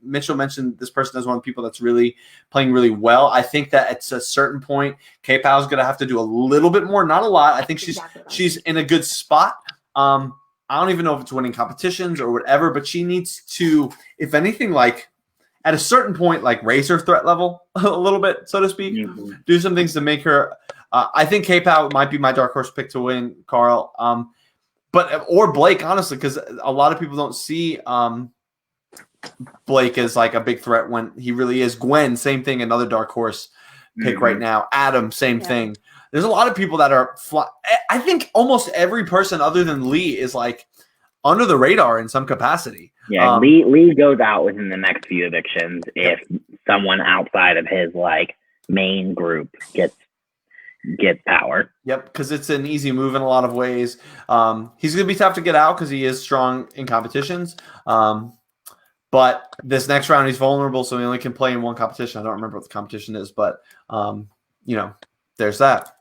[SPEAKER 1] Mitchell mentioned this person as one of the people that's really playing really well. I think that at a certain point, K-Pow's going to have to do a little bit more, not a lot. I think she's in a good spot. I don't even know if it's winning competitions or whatever, but she needs to, if anything, like, at a certain point, like, raise her threat level a little bit, so to speak. Do some things to make her. I think K-Pow might be my dark horse pick to win, Carl. Or Blake, honestly, because a lot of people don't see Blake as like a big threat when he really is. Gwen, same thing, another dark horse pick right now. Adam, same thing. There's a lot of people that are. I think almost every person other than Lee is like under the radar in some capacity.
[SPEAKER 2] Yeah, Lee goes out within the next few evictions if someone outside of his like main group gets power.
[SPEAKER 1] Yep, because it's an easy move in a lot of ways. He's going to be tough to get out because he is strong in competitions. But this next round he's vulnerable, so he only can play in one competition. I don't remember what the competition is, but there's that.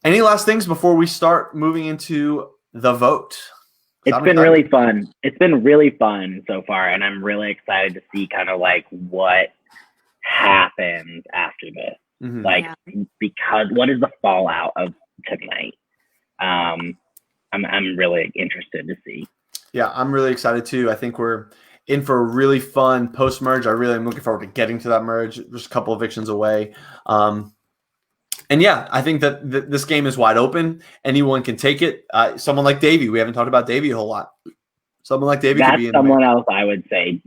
[SPEAKER 1] Any last things before we start moving into the vote?
[SPEAKER 2] It's been really fun. It's been really fun so far, and I'm really excited to see kind of like what happens after this. Because what is the fallout of tonight? I'm really interested to see. Yeah,
[SPEAKER 1] I'm really excited too. I think we're in for a really fun post-merge. I really am looking forward to getting to that merge. Just a couple evictions away. And yeah, I think that this game is wide open. Anyone can take it. Someone like Davey. We haven't talked about Davey a whole lot. Someone like Davey could be in
[SPEAKER 2] someone else I would say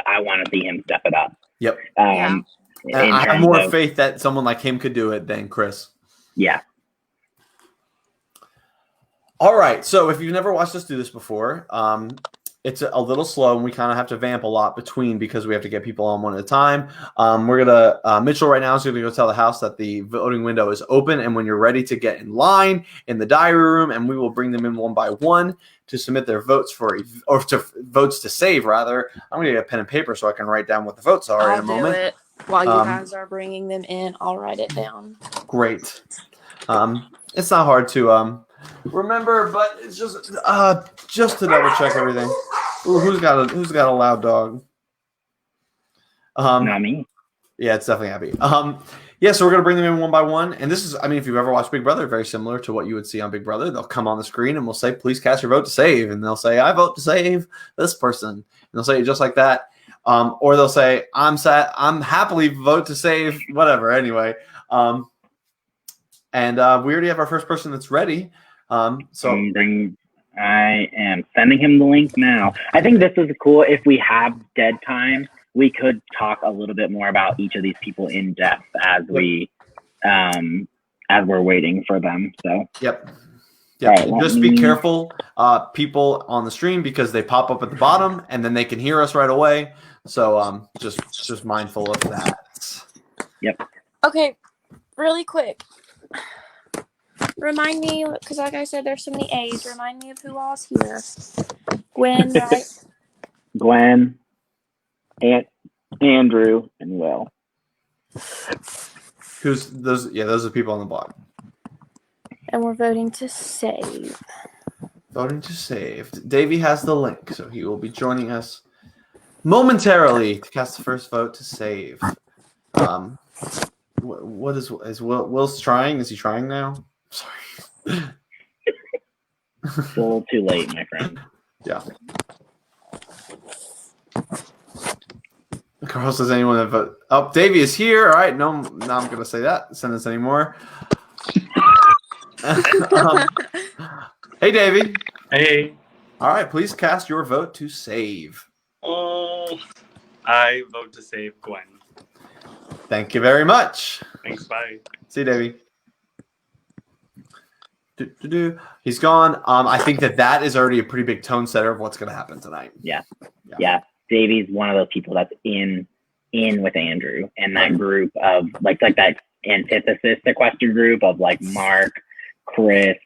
[SPEAKER 2] I want to see him step it up.
[SPEAKER 1] Yep. I have more faith that someone like him could do it than Chris.
[SPEAKER 2] Yeah.
[SPEAKER 1] All right. So if you've never watched us do this before, it's a little slow, and we kind of have to vamp a lot between because we have to get people on one at a time. We're going to Mitchell right now is going to go tell the house that the voting window is open, and when you're ready to get in line in the diary room, and we will bring them in one by one to submit their votes votes to save, rather. I'm going to get a pen and paper so I can write down what the votes are in a moment.
[SPEAKER 3] I'll do it while you guys are bringing them in. I'll write it down.
[SPEAKER 1] Great. It's not hard to remember, but it's just to double check everything. Ooh, who's got a loud dog?
[SPEAKER 2] Not me.
[SPEAKER 1] Yeah, it's definitely Abby. Yeah, so we're gonna bring them in one by one, and this is, I mean, if you've ever watched Big Brother, very similar to what you would see on Big Brother. They'll come on the screen and we'll say, "Please cast your vote to save," and they'll say, "I vote to save this person," and they'll say it just like that. Or they'll say, "I'm happily vote to save whatever." Anyway, and we already have our first person that's ready. So
[SPEAKER 2] I am sending him the link now. I think this is cool. If we have dead time, we could talk a little bit more about each of these people in depth as we're waiting for them. So
[SPEAKER 1] yep.
[SPEAKER 2] Right,
[SPEAKER 1] just be careful, people on the stream, because they pop up at the bottom and then they can hear us right away. So just mindful of that.
[SPEAKER 2] Yep.
[SPEAKER 3] Okay, really quick. Remind me, because like I said, there's so many A's. Remind me of who all's here. Gwen, right?
[SPEAKER 2] Gwen, Andrew, and Will.
[SPEAKER 1] Who's those? Yeah, those are the people on the bottom.
[SPEAKER 3] And we're voting to save.
[SPEAKER 1] Voting to save. Davey has the link, so he will be joining us momentarily to cast the first vote to save. What is Will's trying? Is he trying now? Sorry.
[SPEAKER 2] It's a little too late, my friend.
[SPEAKER 1] Yeah. Carlos, does anyone have vote? Oh, Davey is here. All right. No, I'm going to say that. Send us anymore. Hey, Davey.
[SPEAKER 5] Hey.
[SPEAKER 1] All right. Please cast your vote to save.
[SPEAKER 5] Oh, I vote to save Gwen.
[SPEAKER 1] Thank you very much.
[SPEAKER 5] Thanks. Bye.
[SPEAKER 1] See you, Davey. He's gone. I think that is already a pretty big tone setter of what's going to happen tonight.
[SPEAKER 2] Yeah. Davey's one of those people that's in with Andrew and that group of like that antithesis sequester group of like Mark, Chris,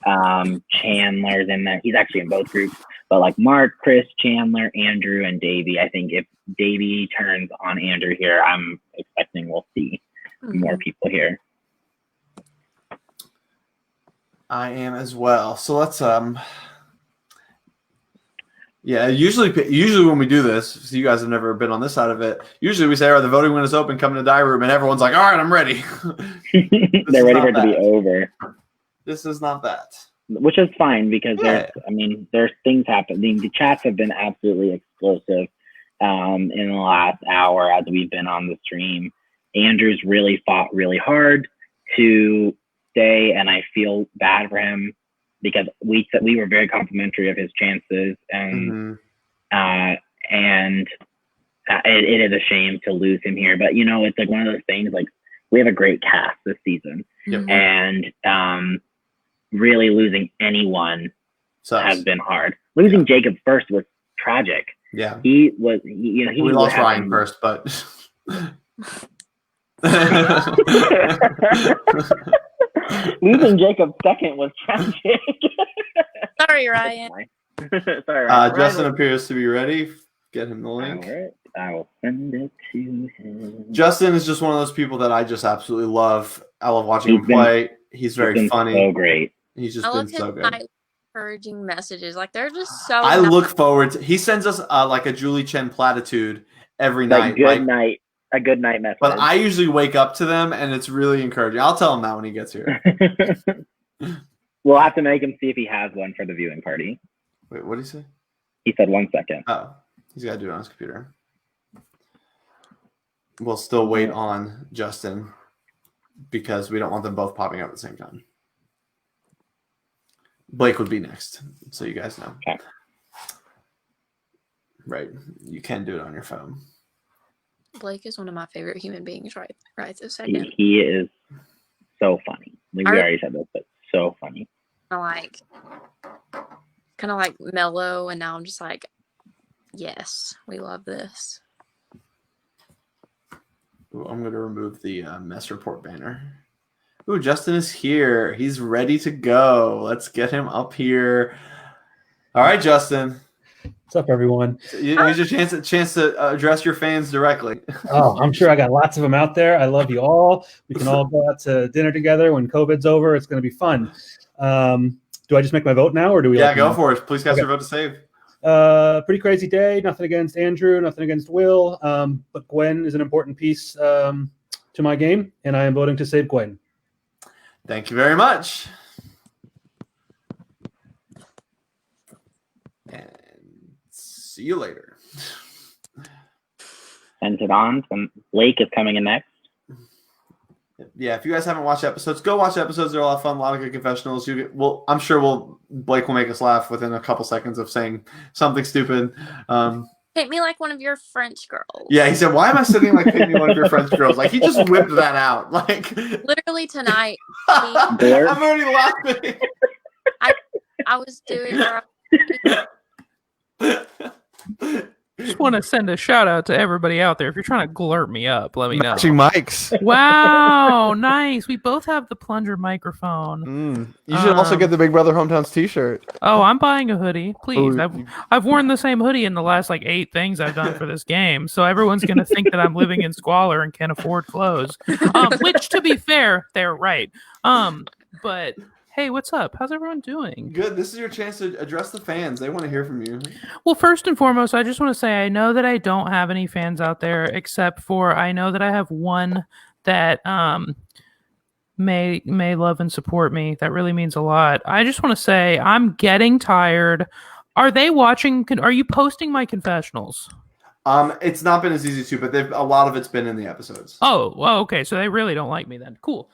[SPEAKER 2] Chandler's in there. He's actually in both groups, but like Mark, Chris, Chandler, Andrew, and Davey. I think if Davey turns on Andrew here, I'm expecting we'll see more people here.
[SPEAKER 1] I am as well. So let's usually when we do this, so you guys have never been on this side of it. Usually we say, "All right, the voting window is open. Come in the diary room," and everyone's like, "All right, I'm ready."
[SPEAKER 2] They're ready for it to be over.
[SPEAKER 1] This is not that,
[SPEAKER 2] which is fine because there's things happening. The chats have been absolutely explosive in the last hour as we've been on the stream. Andrew's really fought really hard to stay, and I feel bad for him because we were very complimentary of his chances, and it is a shame to lose him here. But it's like one of those things. Like we have a great cast this season, and really losing anyone has been hard. Losing Jacob first was tragic.
[SPEAKER 1] Yeah,
[SPEAKER 2] we
[SPEAKER 1] lost Ryan first, but.
[SPEAKER 2] Losing Jacob second was tragic.
[SPEAKER 3] Sorry, Ryan.
[SPEAKER 2] Sorry, Ryan.
[SPEAKER 1] Justin appears to be ready. Get him the link.
[SPEAKER 2] All right. I will send it to him.
[SPEAKER 1] Justin is just one of those people that I just absolutely love. I love watching him play. He's very funny.
[SPEAKER 2] So great.
[SPEAKER 1] He's just been so good.
[SPEAKER 3] Encouraging messages, like they're just so.
[SPEAKER 1] I look forward to. He sends us like a Julie Chen platitude every night.
[SPEAKER 2] A good night message.
[SPEAKER 1] But I usually wake up to them, and it's really encouraging. I'll tell him that when he gets here.
[SPEAKER 2] We'll have to make him see if he has one for the viewing party.
[SPEAKER 1] Wait, what did he say?
[SPEAKER 2] He said 1 second.
[SPEAKER 1] Oh, he's got to do it on his computer. We'll still wait on Justin because we don't want them both popping up at the same time. Blake would be next, so you guys know.
[SPEAKER 2] Okay.
[SPEAKER 1] Right. You can do it on your phone.
[SPEAKER 3] Blake is one of my favorite human beings right this second.
[SPEAKER 2] He is so funny. We already said this, but so funny.
[SPEAKER 3] Kind of like mellow, and now I'm just like, yes, we love this.
[SPEAKER 1] Ooh, I'm going to remove the mess report banner. Ooh, Justin is here. He's ready to go. Let's get him up here. All right, Justin.
[SPEAKER 6] What's up, everyone?
[SPEAKER 1] Here's your chance to address your fans directly.
[SPEAKER 6] Oh, I'm sure I got lots of them out there. I love you all. We can all go out to dinner together when COVID's over. It's going to be fun. Do I just make my vote now, or do we?
[SPEAKER 1] Yeah, go for it. Please cast your vote to save.
[SPEAKER 6] Pretty crazy day. Nothing against Andrew. Nothing against Will. But Gwen is an important piece to my game, and I am voting to save Gwen.
[SPEAKER 1] Thank you very much. And see you later.
[SPEAKER 2] Send it on. Blake is coming in next.
[SPEAKER 1] Yeah, if you guys haven't watched episodes, go watch episodes. They're a lot of fun. A lot of good confessionals. I'm sure Blake will make us laugh within a couple seconds of saying something stupid.
[SPEAKER 3] Paint me like one of your French girls.
[SPEAKER 1] Yeah, he said, "Why am I sitting like paint me one of your French girls?" Like he just whipped that out. Like
[SPEAKER 3] literally tonight.
[SPEAKER 1] I'm already laughing.
[SPEAKER 3] I was doing.
[SPEAKER 7] Just want to send a shout out to everybody out there. If you're trying to glurt me up, let me know.
[SPEAKER 1] Matching mics.
[SPEAKER 7] Wow, nice. We both have the plunger microphone.
[SPEAKER 1] You should also get the Big Brother Hometowns t-shirt.
[SPEAKER 7] Oh, I'm buying a hoodie, please. I've worn the same hoodie in the last 8 things I've done for this game, so everyone's gonna think that I'm living in squalor and can't afford clothes. Which, to be fair, they're right. But hey, what's up? How's everyone doing?
[SPEAKER 1] Good. This is your chance to address the fans. They want to hear from you.
[SPEAKER 7] Well, first and foremost, I just want to say I know that I don't have any fans out there, except for I know that I have one that may love and support me. That really means a lot. I just want to say I'm getting tired. Are they watching? Are you posting my confessionals?
[SPEAKER 1] It's not been as easy to, but a lot of it's been in the episodes.
[SPEAKER 7] Oh, well, okay. So they really don't like me then. Cool.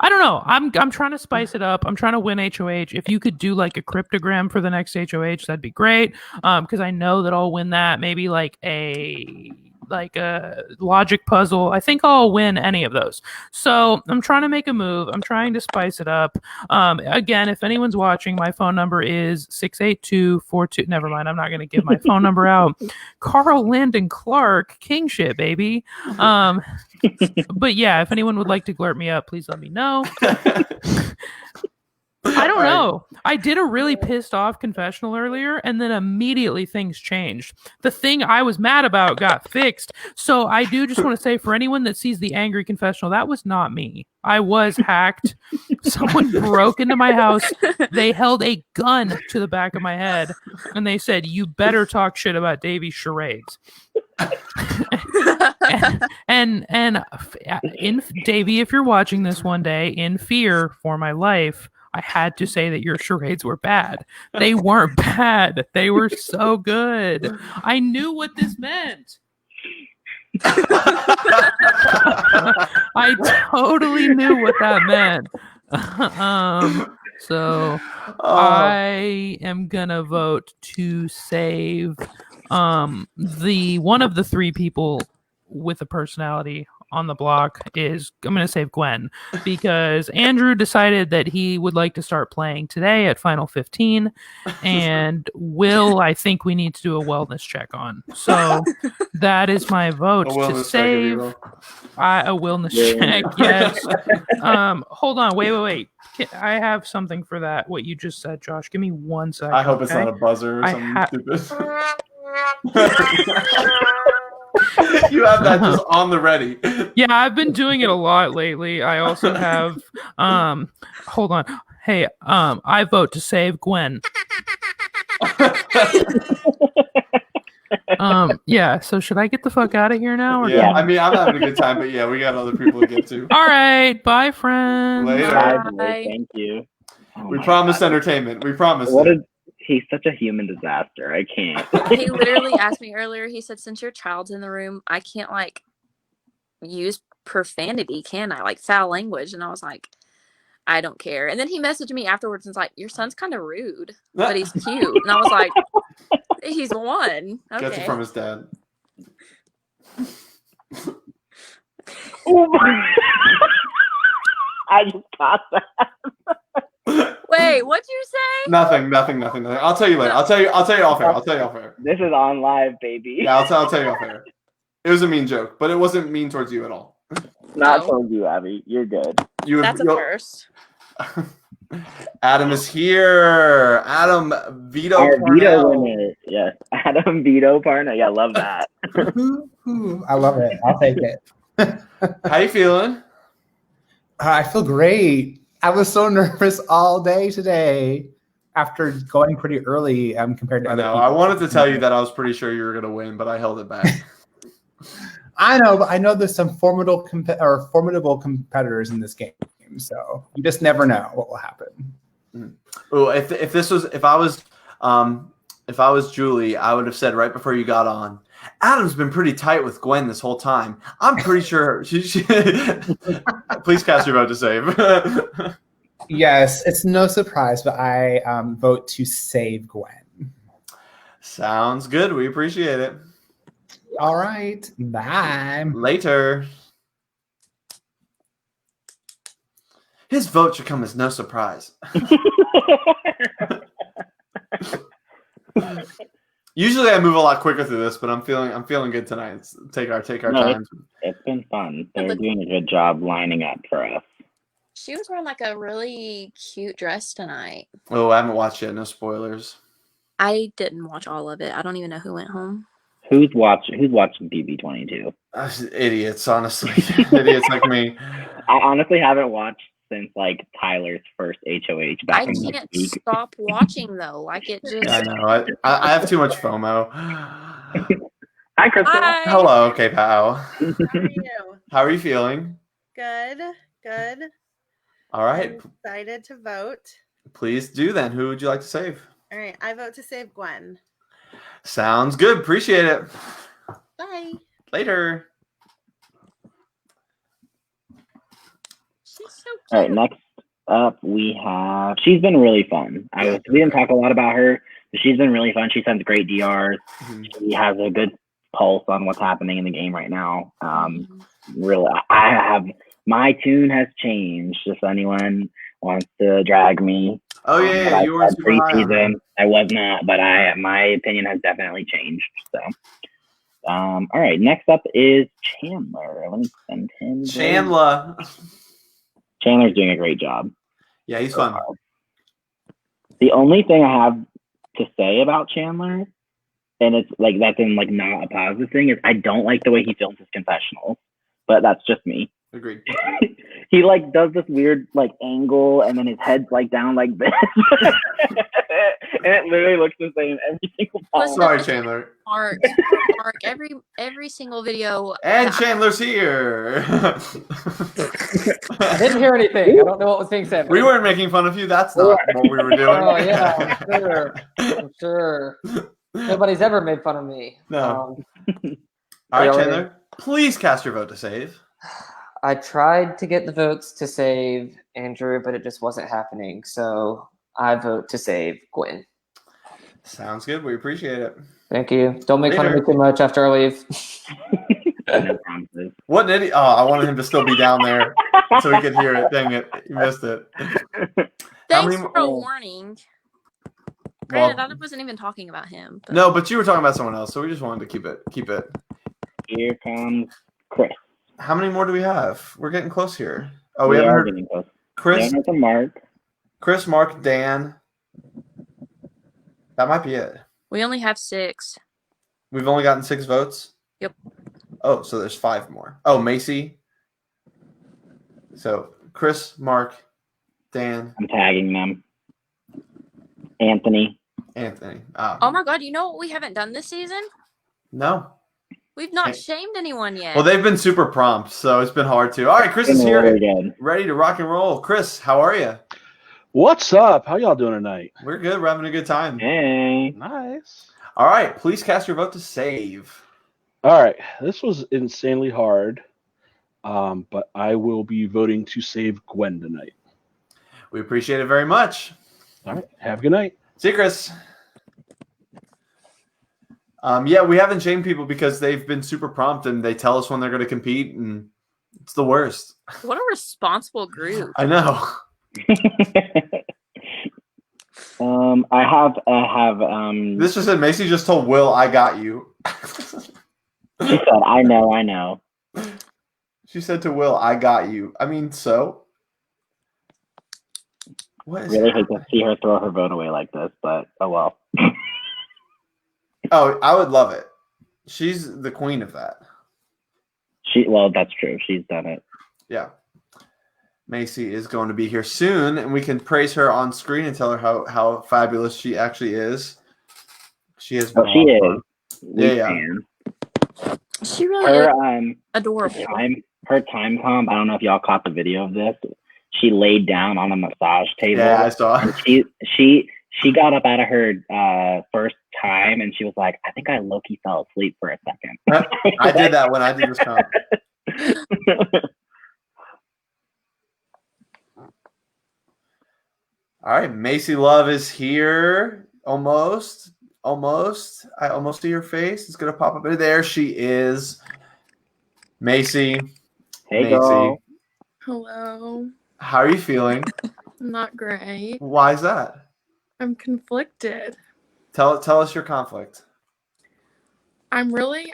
[SPEAKER 7] I don't know. I'm trying to spice it up. I'm trying to win HOH. If you could do a cryptogram for the next HOH, that'd be great. Because I know that I'll win that. Maybe a logic puzzle. I think I'll win any of those. So I'm trying to make a move. I'm trying to spice it up. Again, if anyone's watching, my phone number is 68242. Never mind. I'm not going to give my phone number out. Carl Landon Clark, king shit, baby. But yeah, if anyone would like to glurt me up, please let me know. I don't know. I did a really pissed off confessional earlier, and then immediately things changed. The thing I was mad about got fixed. So I do just want to say, for anyone that sees the angry confessional, that was not me. I was hacked. Someone broke into my house. They held a gun to the back of my head, and they said, "You better talk shit about Davy's charades." and in Davy, if you're watching this one day, in fear for my life, I had to say that your charades were bad. They weren't bad. They were so good. I knew what this meant. I totally knew what that meant. So I am gonna vote to save the one of the 3 people with a personality on the block. I'm going to save Gwen, because Andrew decided that he would like to start playing today at Final 15, and Will, I think we need to do a wellness check on. So that is my vote to save. A wellness check, yes. Hold on, wait. I have something for that. What you just said, Josh. Give me 1 second.
[SPEAKER 1] I hope it's not a buzzer or something stupid. You have that just on the ready.
[SPEAKER 7] Yeah, I've been doing it a lot lately. I also have hold on. Hey, I vote to save Gwen. Yeah, so should I get the fuck out of here now? Or
[SPEAKER 1] yeah, I mean, I'm having a good time, but yeah, we got other people to get to.
[SPEAKER 7] All right, bye, friends.
[SPEAKER 1] Later.
[SPEAKER 2] Bye. Thank you.
[SPEAKER 1] We promised entertainment. We promised.
[SPEAKER 2] He's such a human disaster. I can't.
[SPEAKER 3] He literally asked me earlier. He said, "Since your child's in the room, I can't use profanity, can I? Foul language?" And I was like, "I don't care." And then he messaged me afterwards and was like, "Your son's kind of rude, but he's cute." And I was like, "He's 1." Okay.
[SPEAKER 1] Gets it from his dad.
[SPEAKER 2] Oh my! I just got that.
[SPEAKER 3] Wait, what'd you say?
[SPEAKER 1] Nothing. I'll tell you later. I'll tell you off air.
[SPEAKER 2] This is on live, baby.
[SPEAKER 1] Yeah, I'll tell you off air. It was a mean joke, but it wasn't mean towards you at all.
[SPEAKER 2] Not towards you, Abby. You're good.
[SPEAKER 3] That's a first.
[SPEAKER 1] Adam is here. Adam Vito
[SPEAKER 2] Our veto
[SPEAKER 1] Parnell.
[SPEAKER 2] winner. Yes, Adam Vito Parna. Yeah, love that.
[SPEAKER 8] I love it. I'll take it.
[SPEAKER 1] How you feeling?
[SPEAKER 8] I feel great. I was so nervous all day today after going pretty early compared to
[SPEAKER 1] I
[SPEAKER 8] other
[SPEAKER 1] know.
[SPEAKER 8] people.
[SPEAKER 1] I wanted to tell you that I was pretty sure you were going to win, but I held it back.
[SPEAKER 8] I know, but I know there's some formidable competitors in this game, so you just never know what will happen.
[SPEAKER 1] Oh, if I was Julie, I would have said right before you got on, Adam's been pretty tight with Gwen this whole time. I'm pretty sure she Please cast your vote to save.
[SPEAKER 8] Yes, it's no surprise, but I vote to save Gwen.
[SPEAKER 1] Sounds good. We appreciate it.
[SPEAKER 8] All right. Bye.
[SPEAKER 1] Later. His vote should come as no surprise. Usually I move a lot quicker through this, but I'm feeling good tonight. Let's take our time.
[SPEAKER 2] It's been fun. They're doing a good job lining up for us.
[SPEAKER 3] She was wearing like a really cute dress tonight.
[SPEAKER 1] Oh, I haven't watched yet. No spoilers.
[SPEAKER 3] I didn't watch all of it. I don't even know who went home.
[SPEAKER 2] Who's watching BB22?
[SPEAKER 1] Idiots, honestly. Idiots like me.
[SPEAKER 2] I honestly haven't watched since like Tyler's first HOH back
[SPEAKER 3] I
[SPEAKER 2] in the
[SPEAKER 3] can't
[SPEAKER 2] week.
[SPEAKER 3] stop watching though. Like it just.
[SPEAKER 1] I know. I have too much FOMO.
[SPEAKER 2] Hi, Crystal.
[SPEAKER 3] Hi.
[SPEAKER 1] Hello, okay, pal.
[SPEAKER 9] How are you?
[SPEAKER 1] How are you feeling?
[SPEAKER 9] Good.
[SPEAKER 1] All right.
[SPEAKER 9] I'm excited to vote.
[SPEAKER 1] Please do then. Who would you like to save?
[SPEAKER 9] All right, I vote to save Gwen.
[SPEAKER 1] Sounds good. Appreciate it.
[SPEAKER 9] Bye.
[SPEAKER 1] Later.
[SPEAKER 3] She's so cute.
[SPEAKER 2] All right, next up we have. She's been really fun. We didn't talk a lot about her, but she's been really fun. She sends great DRs. She has a good pulse on what's happening in the game right now. Really, my tune has changed. If anyone wants to drag me,
[SPEAKER 1] Oh yeah, you were super high on her.
[SPEAKER 2] I was not, but my opinion has definitely changed. So, all right. Next up is Chandler. Let me send him. Chandler's doing a great job.
[SPEAKER 1] Yeah, he's fun.
[SPEAKER 2] The only thing I have to say about Chandler, and it's like that's in like not a positive thing, is I don't like the way he films his confessionals. But that's just me.
[SPEAKER 1] Agreed.
[SPEAKER 2] He like does this weird like angle, and then his head's like down like this, and it literally looks the same every single time.
[SPEAKER 1] Sorry, Chandler.
[SPEAKER 3] Mark, every single video.
[SPEAKER 1] And Chandler's here.
[SPEAKER 10] I didn't hear anything. I don't know what was being said.
[SPEAKER 1] We weren't making fun of you. That's not what we were doing.
[SPEAKER 10] Oh yeah, I'm sure. Nobody's ever made fun of me.
[SPEAKER 1] No. All right, Chandler. Please cast your vote to save.
[SPEAKER 10] I tried to get the votes to save Andrew, but it just wasn't happening. So I vote to save Gwen.
[SPEAKER 1] Sounds good. We appreciate it.
[SPEAKER 10] Thank you. Don't make fun of me too much after I leave.
[SPEAKER 1] What an idiot. Oh, I wanted him to still be down there so he could hear it. Dang it. You missed it.
[SPEAKER 3] Thanks for a warning. Granted, I wasn't even talking about him. But...
[SPEAKER 1] No, but you were talking about someone else, so we just wanted to keep it.
[SPEAKER 2] Here comes Chris.
[SPEAKER 1] How many more do we have? We're getting close here. Oh, we haven't heard Chris.
[SPEAKER 2] Mark.
[SPEAKER 1] Chris, Mark, Dan. That might be it.
[SPEAKER 3] We only have 6.
[SPEAKER 1] We've only gotten 6 votes?
[SPEAKER 3] Yep.
[SPEAKER 1] Oh, so there's 5 more. Oh, Macy. So Chris, Mark, Dan.
[SPEAKER 2] I'm tagging them. Anthony.
[SPEAKER 3] Oh my God! You know what we haven't done this season?
[SPEAKER 1] No.
[SPEAKER 3] We've not shamed anyone yet.
[SPEAKER 1] Well, they've been super prompt, so it's been hard to. All right, Chris is here, ready to rock and roll. Chris, how are you?
[SPEAKER 11] What's up? How y'all doing tonight?
[SPEAKER 1] We're good. We're having a good time.
[SPEAKER 2] Hey.
[SPEAKER 11] Nice.
[SPEAKER 1] All right, please cast your vote to save.
[SPEAKER 11] All right, this was insanely hard, but I will be voting to save Gwen tonight.
[SPEAKER 1] We appreciate it very much.
[SPEAKER 11] All right, have a good night.
[SPEAKER 1] See you, Chris. Yeah, we haven't shamed people because they've been super prompt and they tell us when they're going to compete, and it's the worst.
[SPEAKER 3] What a responsible group.
[SPEAKER 1] I know.
[SPEAKER 2] I have.
[SPEAKER 1] This just said Macy just told Will, "I got you."
[SPEAKER 2] She said, "I know."
[SPEAKER 1] She said to Will, "I got you." I mean, so. What is
[SPEAKER 2] Really hate to
[SPEAKER 1] happening?
[SPEAKER 2] see her throw her vote away like this, but oh well.
[SPEAKER 1] Oh, I would love it. She's the queen of that.
[SPEAKER 2] Well, that's true. She's done it.
[SPEAKER 1] Yeah. Macy is going to be here soon, and we can praise her on screen and tell her how fabulous she actually is. She has been
[SPEAKER 2] Oh, she
[SPEAKER 1] a lot of
[SPEAKER 2] is.
[SPEAKER 1] fun.
[SPEAKER 2] We
[SPEAKER 1] Yeah.
[SPEAKER 2] can.
[SPEAKER 3] She really
[SPEAKER 2] Her
[SPEAKER 3] is adorable.
[SPEAKER 2] her time comp. I don't know if y'all caught the video of this. She laid down on a massage table.
[SPEAKER 1] Yeah, I saw.
[SPEAKER 2] And she got up out of her first time, and she was like, "I think I low-key fell asleep for a second."
[SPEAKER 1] I did that when I did this comp. All right, Macy Love is here. Almost. I almost see her face. It's gonna pop up. There she is. Macy.
[SPEAKER 2] Hey,
[SPEAKER 1] Macy.
[SPEAKER 2] girl.
[SPEAKER 12] Hello.
[SPEAKER 1] How are you feeling?
[SPEAKER 12] Not great.
[SPEAKER 1] Why is that?
[SPEAKER 12] I'm conflicted.
[SPEAKER 1] Tell us your conflict.
[SPEAKER 12] I don't really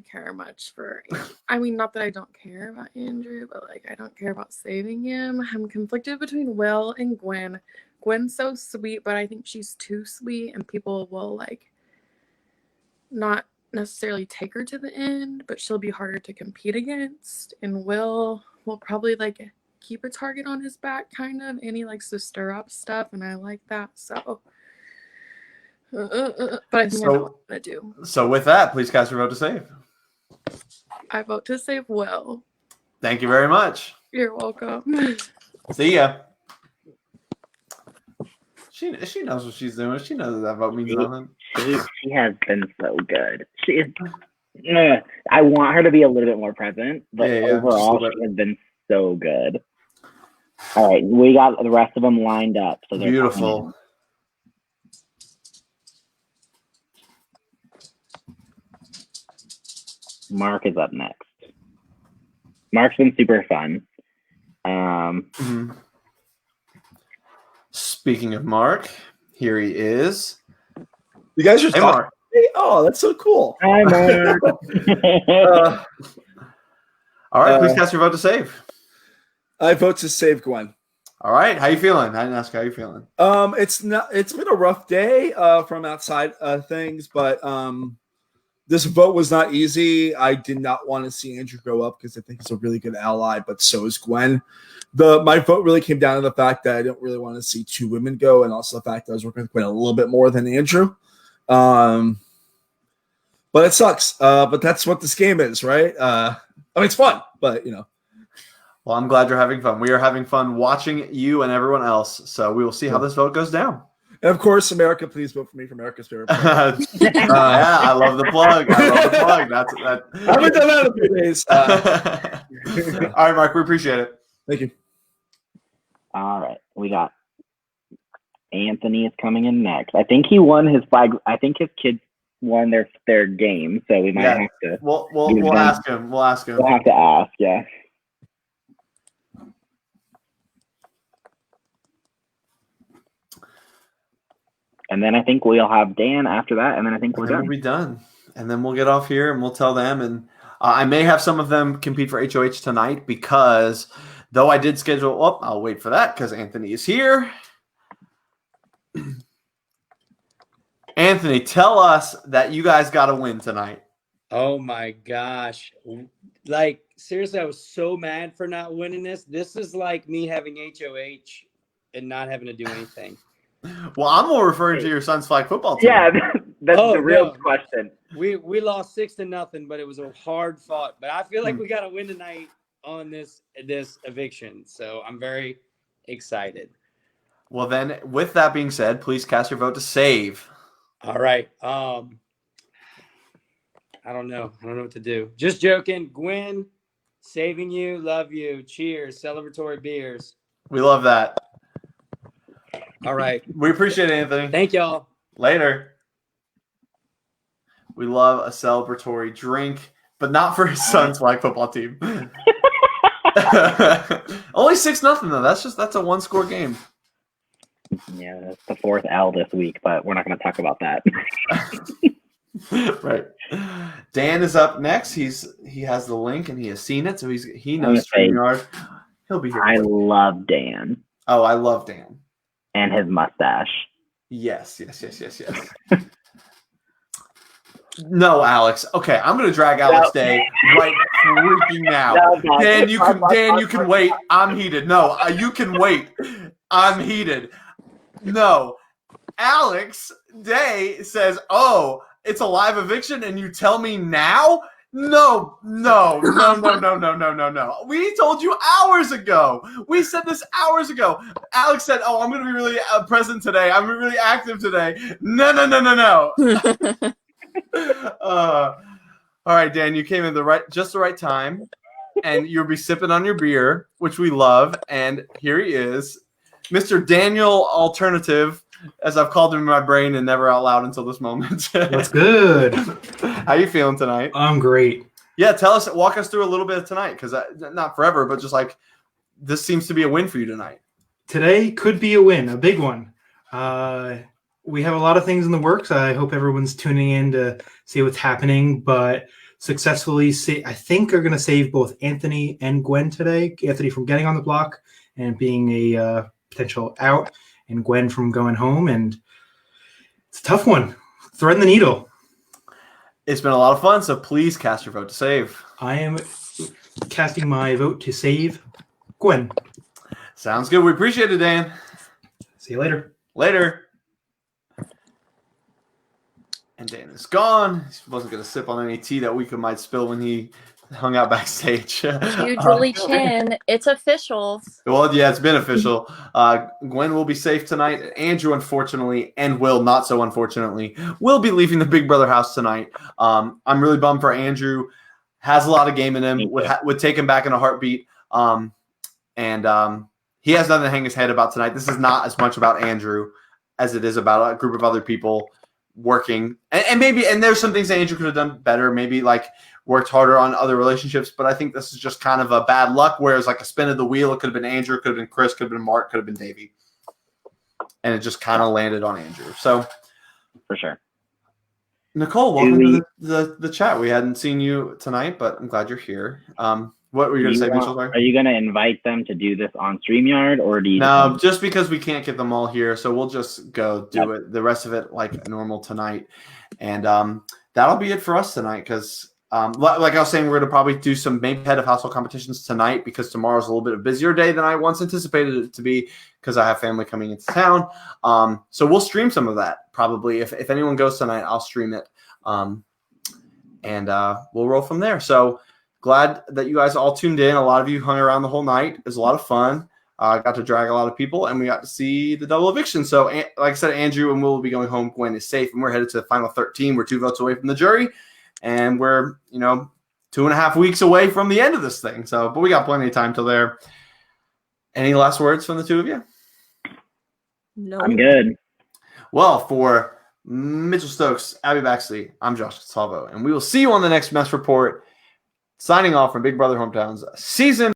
[SPEAKER 12] care much not that I don't care about Andrew, but like I don't care about saving him. I'm conflicted between Will and Gwen. Gwen's so sweet, but I think she's too sweet and people will like not necessarily take her to the end, but she'll be harder to compete against. And Will probably like keep a target on his back kind of, and he likes to stir up stuff and I like that. So but I think I know what I'm gonna do.
[SPEAKER 1] So with that, please cast your vote to save.
[SPEAKER 12] I vote to save Will.
[SPEAKER 1] Thank you very much.
[SPEAKER 12] You're welcome.
[SPEAKER 1] See ya. She knows what she's doing. She knows that vote means nothing.
[SPEAKER 2] She has been so good. She is. I want her to be a little bit more present, but overall, she has been so good. All right, we got the rest of them lined up. So they're
[SPEAKER 1] beautiful.
[SPEAKER 2] Mark is up next. Mark's been super fun.
[SPEAKER 1] Speaking of Mark, here he is.
[SPEAKER 13] You guys are
[SPEAKER 1] hey,
[SPEAKER 13] talking.
[SPEAKER 1] Mark.
[SPEAKER 13] Oh, that's so cool.
[SPEAKER 2] Hi, Mark.
[SPEAKER 1] All right, please cast your vote to save.
[SPEAKER 13] I vote to save Gwen.
[SPEAKER 1] All right, how you feeling? I didn't ask how you feeling.
[SPEAKER 13] It's been a rough day from outside things, but this vote was not easy. I did not want to see Andrew go up because I think he's a really good ally, but so is Gwen. My vote really came down to the fact that I didn't really want to see two women go, and also the fact that I was working with Gwen a little bit more than Andrew. But it sucks. But that's what this game is, right? It's fun, but
[SPEAKER 1] Well, I'm glad you're having fun. We are having fun watching you and everyone else. So we will see how this vote goes down.
[SPEAKER 13] And of course, America, please vote for me for America's favorite player.
[SPEAKER 1] Yeah, I love the plug. I
[SPEAKER 13] haven't done that in a few days.
[SPEAKER 1] All right, Mark, we appreciate it.
[SPEAKER 13] Thank you.
[SPEAKER 2] All right, we got Anthony is coming in next. I think he won his flag. I think his kids won their game, so we might have to.
[SPEAKER 1] We'll ask him. We'll ask him.
[SPEAKER 2] We'll have to ask. Yeah. And then I think we'll have Dan after that, and then I think we're done.
[SPEAKER 1] We'll be done, and then we'll get off here and we'll tell them. And I may have some of them compete for HOH tonight because though I did schedule. Oh, I'll wait for that because Anthony is here. Anthony, tell us that you guys got to win tonight.
[SPEAKER 14] Oh my gosh. Like, seriously, I was so mad for not winning this. This is like me having HOH and not having to do anything.
[SPEAKER 1] Well, I'm more referring to your son's flag football team.
[SPEAKER 2] Yeah, that's the real question.
[SPEAKER 14] We lost 6-0, but it was a hard fought. But I feel like we got to win tonight on this eviction. So I'm very excited.
[SPEAKER 1] Well, then, with that being said, please cast your vote to save.
[SPEAKER 14] All right. I don't know. I don't know what to do. Just joking. Gwen, saving you. Love you. Cheers. Celebratory beers.
[SPEAKER 1] We love that.
[SPEAKER 14] All right.
[SPEAKER 1] We appreciate it, Anthony.
[SPEAKER 14] Thank y'all.
[SPEAKER 1] Later. We love a celebratory drink, but not for his son's flag football team. Only 6-0 though. That's a one-score game.
[SPEAKER 2] Yeah, that's the fourth L this week, but we're not going to talk about that.
[SPEAKER 1] Right. Dan is up next. He has the link and he has seen it, so he knows StreamYard. He'll be here.
[SPEAKER 2] I love Dan.
[SPEAKER 1] Oh, I love Dan.
[SPEAKER 2] And his mustache.
[SPEAKER 1] Yes. No, Alex. Okay, I'm gonna drag Alex Day right freaking now.
[SPEAKER 2] No,
[SPEAKER 1] Dan, you can wait. I'm heated. No, you can wait. I'm heated. No, Alex Day says, "Oh, it's a live eviction, and you tell me now." No. We told you hours ago. We said this hours ago. Alex said, "Oh, I'm going to be really present today. I'm really active today." No. All right, Dan, you came in just the right time, and you'll be sipping on your beer, which we love. And here he is, Mr. Daniel Alternative, as I've called him in my brain and never out loud until this moment.
[SPEAKER 15] What's good?
[SPEAKER 1] How you feeling tonight?
[SPEAKER 15] I'm great.
[SPEAKER 1] Yeah, walk us through a little bit of tonight, because not forever, but just like this seems to be a win for you tonight.
[SPEAKER 15] Today could be a win, a big one. We have a lot of things in the works. I hope everyone's tuning in to see what's happening, but successfully, I think are going to save both Anthony and Gwen today. Anthony from getting on the block and being a potential out, and Gwen from going home. And it's a tough one. Threading the needle.
[SPEAKER 1] It's been a lot of fun, so please cast your vote to save.
[SPEAKER 15] I am casting my vote to save Gwen.
[SPEAKER 1] Sounds good. We appreciate it, Dan.
[SPEAKER 15] See you later.
[SPEAKER 1] Later. And Dan is gone. He wasn't going to sip on any tea that we might spill when he hung out backstage.
[SPEAKER 3] Julie Chin, it's official.
[SPEAKER 1] Well, yeah, it's been official. Gwen will be safe tonight. Andrew, unfortunately, and Will, not so unfortunately, will be leaving the Big Brother house tonight. I'm really bummed for Andrew. Has a lot of game in him. Would take him back in a heartbeat. And he has nothing to hang his head about tonight. This is not as much about Andrew as it is about a group of other people working. And there's some things that Andrew could have done better. Maybe like worked harder on other relationships, but I think this is just kind of a bad luck, whereas like a spin of the wheel, it could have been Andrew, could have been Chris, could have been Mark, could have been Davey. And it just kind of landed on Andrew. So
[SPEAKER 2] for sure.
[SPEAKER 1] Nicole, welcome to the chat. We hadn't seen you tonight, but I'm glad you're here. What were you going to say, Mitchell?
[SPEAKER 2] Are you going to invite them to do this on StreamYard, or do you?
[SPEAKER 1] No, just because we can't get them all here, so we'll just go do it. The rest of it like normal tonight, and that'll be it for us tonight. Because like I was saying, we're going to probably do some maybe head of household competitions tonight, because tomorrow's a little bit of a busier day than I once anticipated it to be, because I have family coming into town. So we'll stream some of that probably. If anyone goes tonight, I'll stream it, and we'll roll from there. So. Glad that you guys all tuned in. A lot of you hung around the whole night. It was a lot of fun. Got to drag a lot of people, and we got to see the double eviction. So, like I said, Andrew and Will will be going home. Gwen is safe, and we're headed to the final 13. We're 2 votes away from the jury, and we're 2.5 weeks away from the end of this thing. So, but we got plenty of time till there. Any last words from the two of you?
[SPEAKER 3] No,
[SPEAKER 2] I'm good.
[SPEAKER 1] Well, for Mitchell Stokes, Abby Baxley, I'm Josh Salvo, and we will see you on the next Mess Report. Signing off from Big Brother Hometowns season